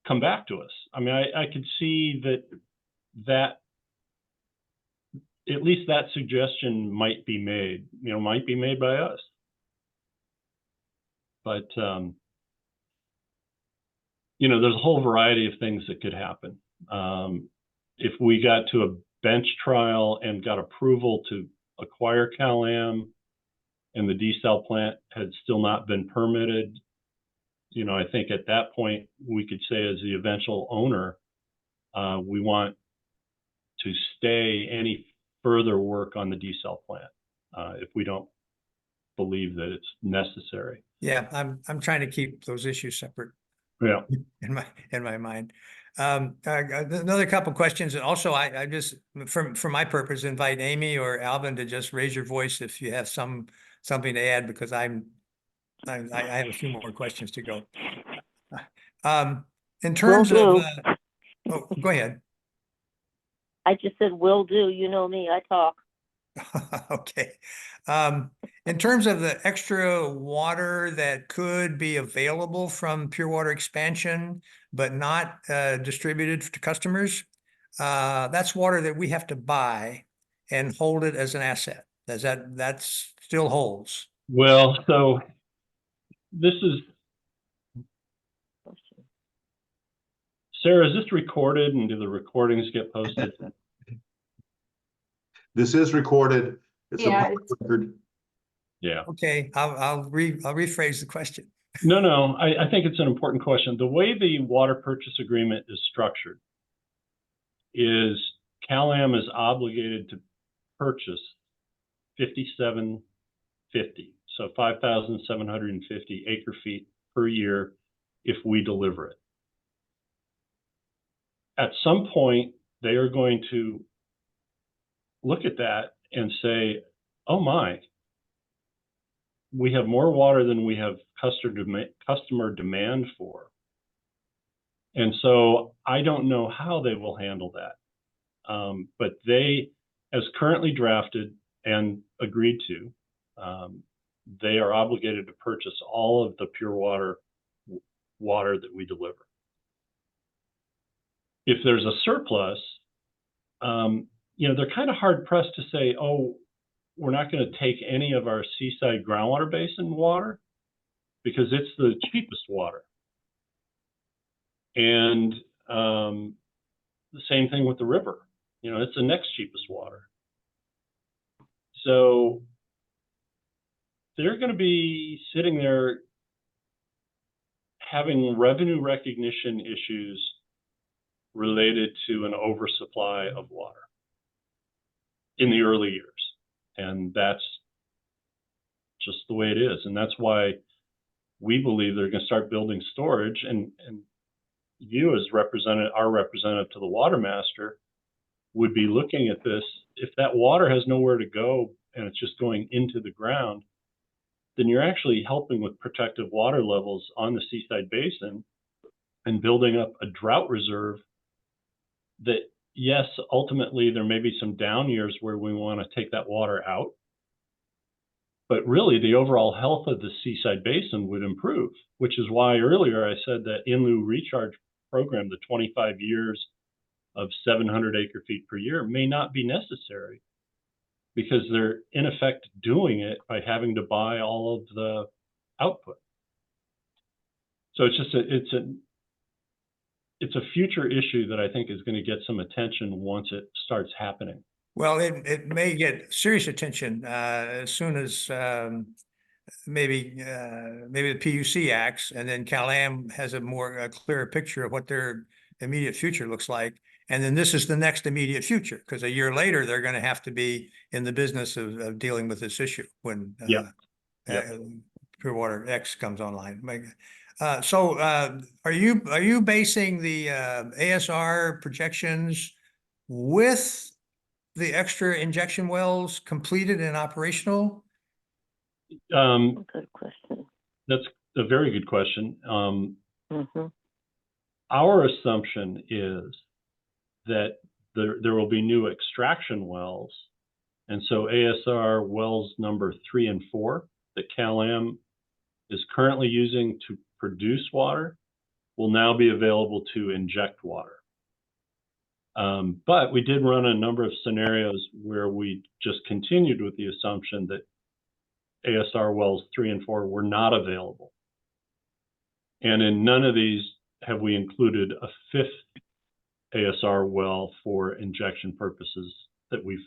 come back to us. I mean, I could see that at least that suggestion might be made, might be made by us. But, there's a whole variety of things that could happen. If we got to a bench trial and got approval to acquire Cal-Am and the desal plant had still not been permitted, I think at that point we could say, as the eventual owner, we want to stay any further work on the desal plant if we don't believe that it's necessary. Yeah, I'm trying to keep those issues separate. Yeah. In my mind. Another couple questions, and also I just for my purpose invite Amy or Alvin to just raise your voice if you have something to add, because I have a few more questions to go. In terms of oh, go ahead. I just said will do. You know me, I talk. Okay. In terms of the extra water that could be available from Pure Water expansion, but not distributed to customers, that's water that we have to buy and hold it as an asset. That still holds? Well, so this is, Sarah, is this recorded, and do the recordings get posted? This is recorded. It's a public record. Yeah. Okay, I'll rephrase the question. No, I think it's an important question. The way the water purchase agreement is structured is Cal-Am is obligated to purchase 5,750, so 5,750 acre feet per year if we deliver it. At some point, they are going to look at that and say, oh my, we have more water than we have customer demand for. And so I don't know how they will handle that. But they, as currently drafted and agreed to, they are obligated to purchase all of the pure water that we deliver. If there's a surplus, they're kind of hard pressed to say, oh, we're not going to take any of our seaside groundwater basin water because it's the cheapest water. And the same thing with the river. It's the next cheapest water. So they're going to be sitting there having revenue recognition issues related to an oversupply of water in the early years. And that's just the way it is. And that's why we believe they're going to start building storage. And you, as our representative to the water master, would be looking at this. If that water has nowhere to go and it's just going into the ground, then you're actually helping with protective water levels on the Seaside Basin and building up a drought reserve that, yes, ultimately there may be some down years where we want to take that water out. But really, the overall health of the Seaside Basin would improve, which is why earlier I said that in lieu recharge program, the 25 years of 700 acre feet per year may not be necessary, because they're in effect doing it by having to buy all of the output. So it's just it's a future issue that I think is going to get some attention once it starts happening. Well, it may get serious attention as soon as maybe the PUC acts, and then Cal-Am has a clearer picture of what their immediate future looks like. And then this is the next immediate future, because a year later, they're going to have to be in the business of dealing with this issue when Pure Water X comes online. So are you basing the ASR projections with the extra injection wells completed and operational? Good question. That's a very good question. Mm-hmm. Our assumption is that there will be new extraction wells. And so ASR wells number 3 and 4 that Cal-Am is currently using to produce water will now be available to inject water. But we did run a number of scenarios where we just continued with the assumption that ASR wells 3 and 4 were not available. And in none of these have we included a 5th ASR well for injection purposes that we've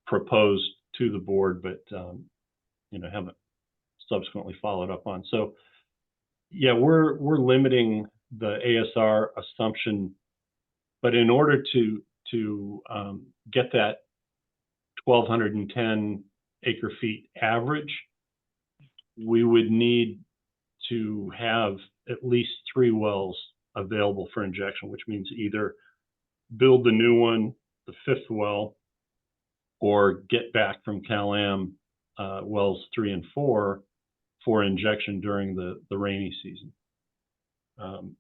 proposed to the board, but haven't subsequently followed up on. So yeah, we're limiting the ASR assumption, but in order to get that 1,210 acre feet average, we would need to have at least 3 wells available for injection, which means either build the new one, the 5th well, or get back from Cal-Am wells 3 and 4 for injection during the rainy season,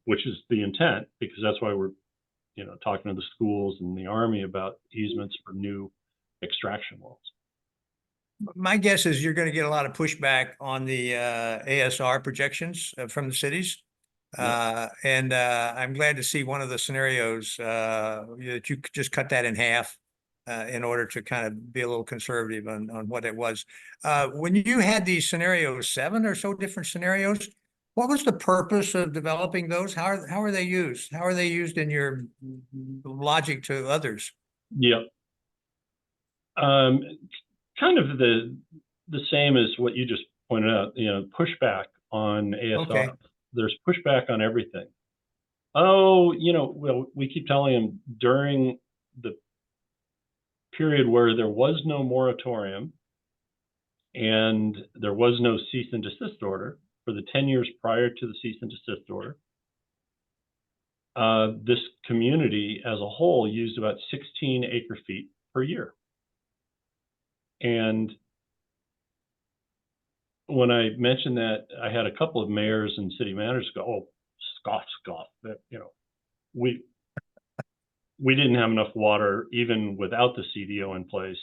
which is the intent, because that's why we're talking to the schools and the Army about easements for new extraction wells. My guess is you're going to get a lot of pushback on the ASR projections from the cities. And I'm glad to see one of the scenarios that you could just cut that in half in order to kind of be a little conservative on what it was. When you had these scenarios, 7 or so different scenarios, what was the purpose of developing those? How are they used? How are they used in your logic to others? Yep. Kind of the same as what you just pointed out, pushback on ASR. Okay. There's pushback on everything. Oh, well, we keep telling them during the period where there was no moratorium and there was no cease and desist order, for the 10 years prior to the cease and desist order, this community as a whole used about 16 acre feet per year. And when I mentioned that, I had a couple of mayors and city managers go, "Oh, scoff, that, we didn't have enough water even without the CDO in place.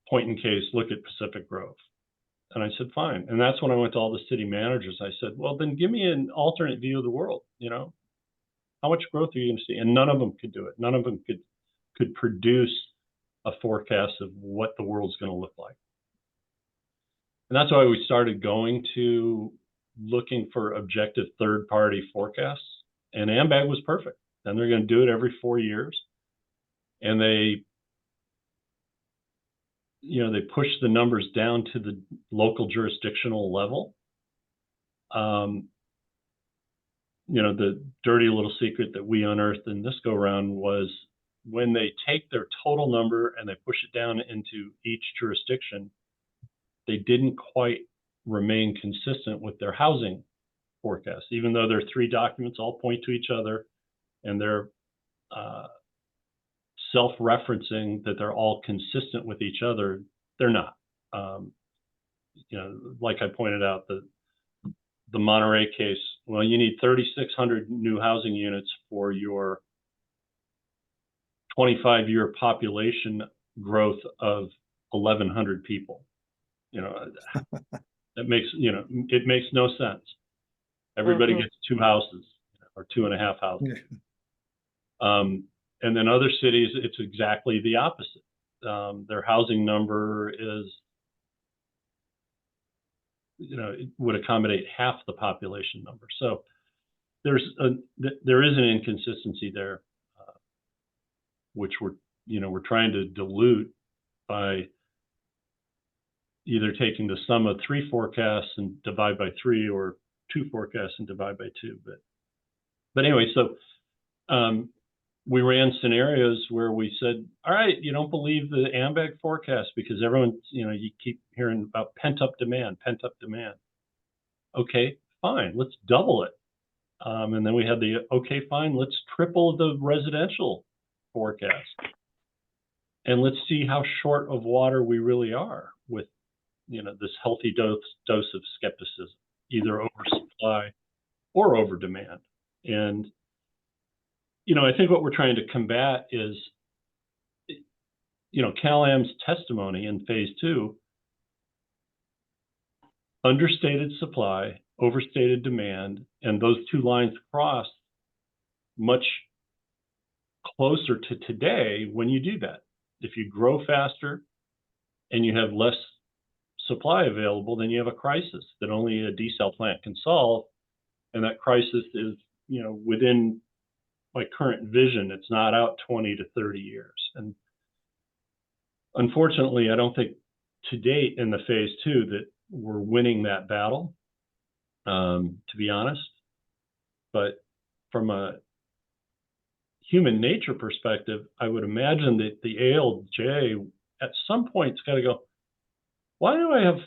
Point in case, look at Pacific Grove." And I said, fine. And that's when I went to all the city managers. I said, well, then give me an alternate view of the world. How much growth are you going to see? And none of them could do it. None of them could produce a forecast of what the world's going to look like. And that's why we started going to looking for objective third-party forecasts. And AMBAG was perfect. And they're going to do it every 4 years. And they push the numbers down to the local jurisdictional level. The dirty little secret that we unearthed in this go round was when they take their total number and they push it down into each jurisdiction, they didn't quite remain consistent with their housing forecast, even though their 3 documents all point to each other and they're self-referencing that they're all consistent with each other. They're not. Like I pointed out, the Monterey case, well, you need 3,600 new housing units for your 25-year population growth of 1,100 people. That makes, it makes no sense. Everybody gets 2 houses or 2.5 houses. And then other cities, it's exactly the opposite. Their housing number is, it would accommodate half the population number. So there is an inconsistency there, which we're trying to dilute by either taking the sum of 3 forecasts and divide by 3, or 2 forecasts and divide by 2. But anyway, so we ran scenarios where we said, all right, you don't believe the AMBAG forecast because everyone, you keep hearing about pent-up demand. Okay, fine, let's double it. And then we had okay, fine, let's triple the residential forecast. And let's see how short of water we really are with, this healthy dose of skepticism, either oversupply or over demand. And, I think what we're trying to combat is, Cal-Am's testimony in phase 2, understated supply, overstated demand, and those 2 lines cross much closer to today when you do that. If you grow faster and you have less supply available, then you have a crisis that only a desal plant can solve. And that crisis is, within my current vision, it's not out 20 to 30 years. And unfortunately, I don't think to date in the phase 2 that we're winning that battle, to be honest. But from a human nature perspective, I would imagine that the ALJ at some point has got to go, why do I have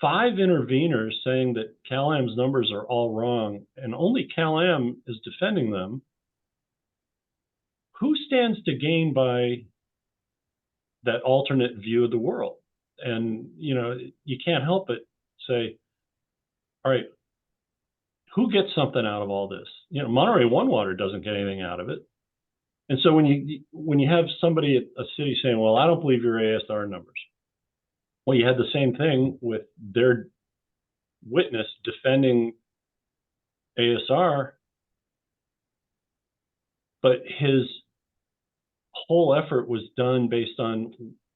5 interveners saying that Cal-Am's numbers are all wrong and only Cal-Am is defending them? Who stands to gain by that alternate view of the world? And, you can't help but say, all right, who gets something out of all this? Monterey One Water doesn't get anything out of it. And so when you have somebody at a city saying, well, I don't believe your ASR numbers. Well, you had the same thing with their witness defending ASR, but his whole effort was done based on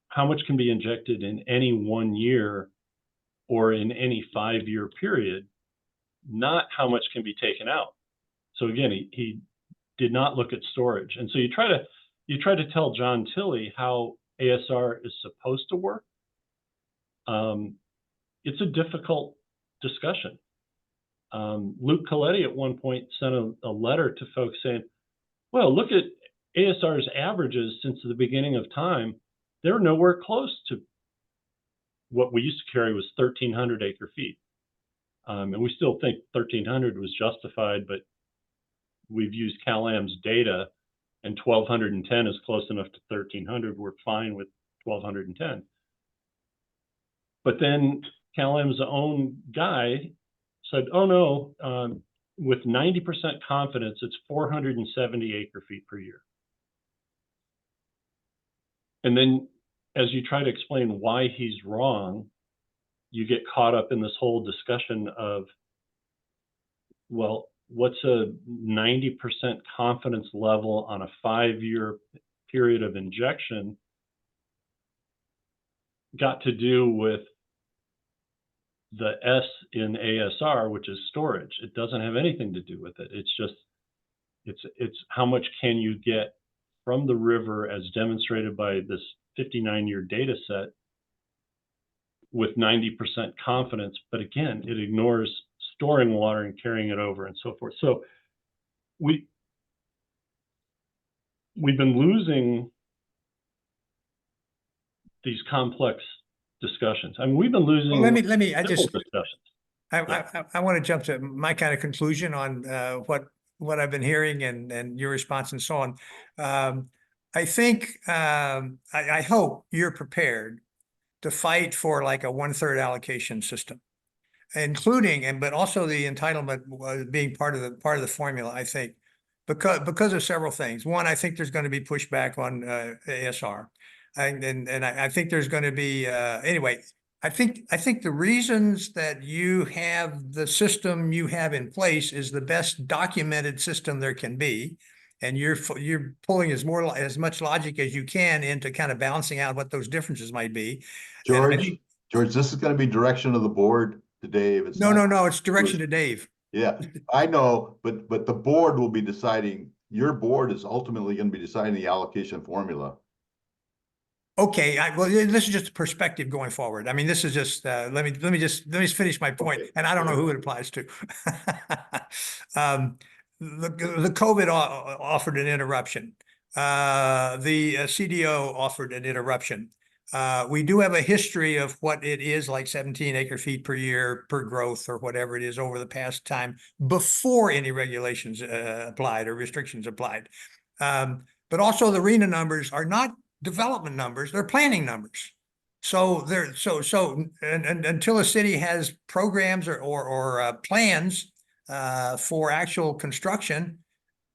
how much can be injected in any 1 year or in any 5-year period, not how much can be taken out. So again, he did not look at storage. And so you try to tell John Tilley how ASR is supposed to work. It's a difficult discussion. Luke Coletti at one point sent a letter to folks saying, well, look at ASR's averages since the beginning of time. They're nowhere close to what we used to carry was 1,300 acre feet. And we still think 1,300 was justified, but we've used Cal-Am's data, and 1,210 is close enough to 1,300. We're fine with 1,210. But then Cal-Am's own guy said, oh no, with 90% confidence, it's 470 acre feet per year. And then as you try to explain why he's wrong, you get caught up in this whole discussion of, well, what's a 90% confidence level on a 5-year period of injection got to do with the S in ASR, which is storage. It doesn't have anything to do with it. It's just, it's how much can you get from the river as demonstrated by this 59-year data set with 90% confidence. But again, it ignores storing water and carrying it over and so forth. So we've been losing these complex discussions. I mean, we've been losing. Well, let me. I just. Discussions. I want to jump to my kind of conclusion on what I've been hearing and your response and so on. I think I hope you're prepared to fight for like a 1/3 allocation system, including but also the entitlement being part of the formula. I think because of several things. One, I think there's going to be pushback on ASR. And I think there's going to be, anyway, I think the reasons that you have the system you have in place is the best documented system there can be. And you're pulling as much logic as you can into kind of balancing out what those differences might be. George, this is going to be direction of the board to Dave. It's no, not, no, it's direction to Dave. Yeah, I know, but the board will be deciding, your board is ultimately going to be deciding the allocation formula. Okay, well, this is just a perspective going forward. I mean, this is just, let me just finish my point, Okay. and I don't know who it applies to. The COVID offered an interruption. The CDO offered an interruption. We do have a history of what it is, like 17 acre-feet per year per growth or whatever it is over the past time before any regulations applied or restrictions applied. But also the RENA numbers are not development numbers, they're planning numbers. So they're and until a city has programs or plans for actual construction,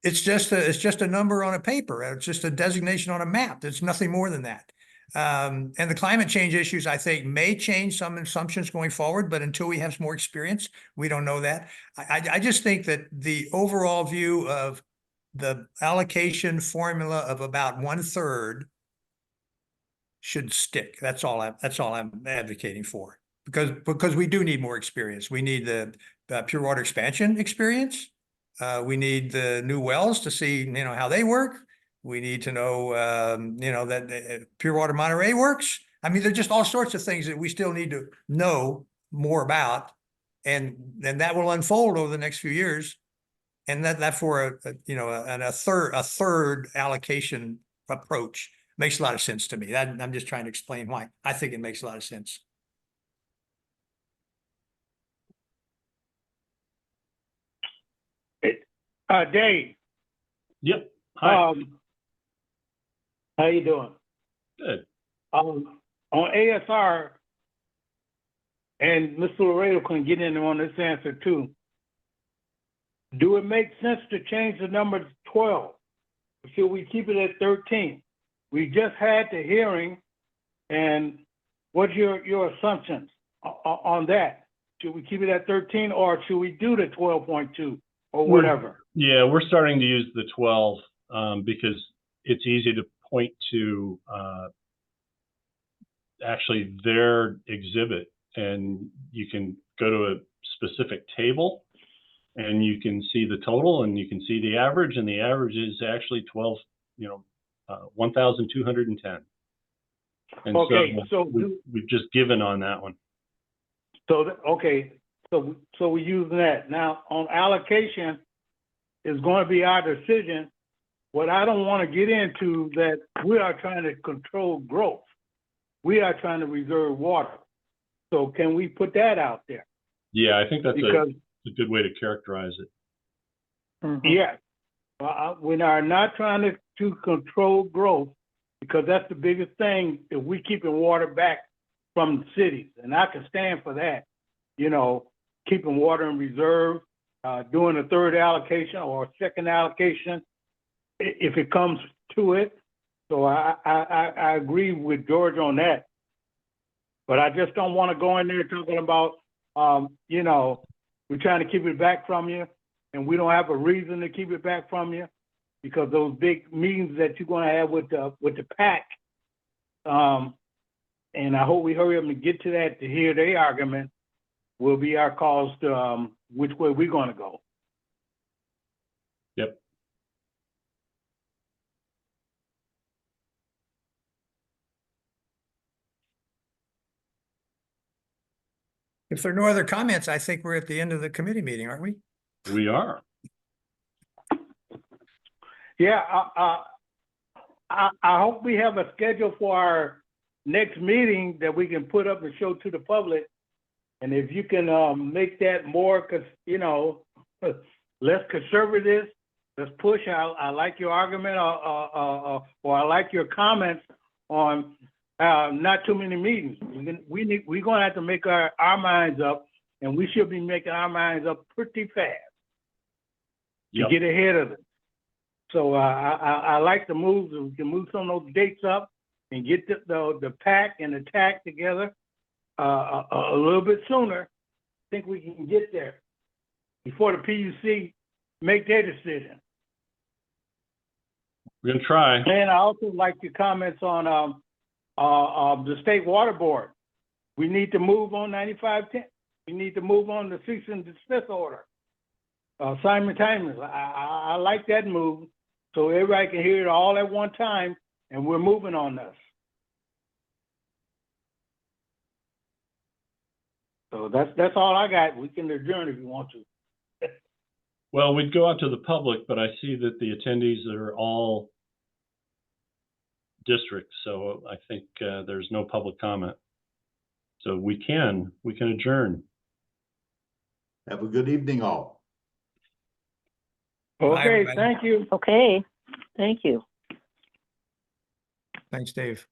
it's just a number on a paper. It's just a designation on a map. There's nothing more than that. And the climate change issues, I think, may change some assumptions going forward, but until we have some more experience, we don't know that. I just think that the overall view of the allocation formula of about 1/3 should stick. That's all I'm advocating for, because we do need more experience. We need the pure water expansion experience. We need the new wells to see, how they work. We need to know, that Pure Water Monterey works. I mean, there's just all sorts of things that we still need to know more about, and that will unfold over the next few years. And that for a third allocation approach makes a lot of sense to me. I'm just trying to explain why I think it makes a lot of sense. Dave. Yep. Hi. How you doing? Good. On ASR, and Mr. Laredo can get in on this answer too. Do it make sense to change the number to 12? Or should we keep it at 13? We just had the hearing, and what's your assumptions on that? Should we keep it at 13, or should we do the 12.2 or whatever? Yeah, we're starting to use the 12 because it's easy to point to actually their exhibit, and you can go to a specific table and you can see the total and you can see the average, and the average is actually 1,210. And okay, so we've just given on that one. So we're using that. Now on allocation is going to be our decision. What I don't want to get into that we are trying to control growth. We are trying to reserve water. So can we put that out there? Yeah, I think that's a good way to characterize it. Mm-hmm. Yeah. We are not trying to control growth, because that's the biggest thing if we keeping water back from the cities. And I can stand for that, keeping water in reserve, doing a third allocation or a second allocation if it comes to it. So I agree with George on that. But I just don't want to go in there talking about, we're trying to keep it back from you, and we don't have a reason to keep it back from you, because those big meetings that you're going to have with the PAC, and I hope we hurry up and get to that to hear their argument, will be our cause to which way we're going to go. Yep. If there are no other comments, I think we're at the end of the committee meeting, aren't we? We are. Yeah, I hope we have a schedule for our next meeting that we can put up and show to the public. And if you can make that more, less conservative, let's push. I like your argument, or I like your comments on not too many meetings. We're going to have to make our minds up, and we should be making our minds up pretty fast to get ahead of it. So I like the moves. We can move some of those dates up and get the pack and the TAC together a little bit sooner, I think we can get there before the PUC make their decision. We're gonna try. And I also like your comments on the State Water Board. We need to move on 9510. We need to move on the cease and desist order. Simultaneously, I like that move, so everybody can hear it all at one time, and we're moving on this. So that's all I got. We can adjourn if you want to. Well, we'd go out to the public, but I see that the attendees are all districts, so I think there's no public comment. So we can adjourn. Have a good evening, all. Okay, everybody. thank you. Okay, thank you. Thanks, Dave.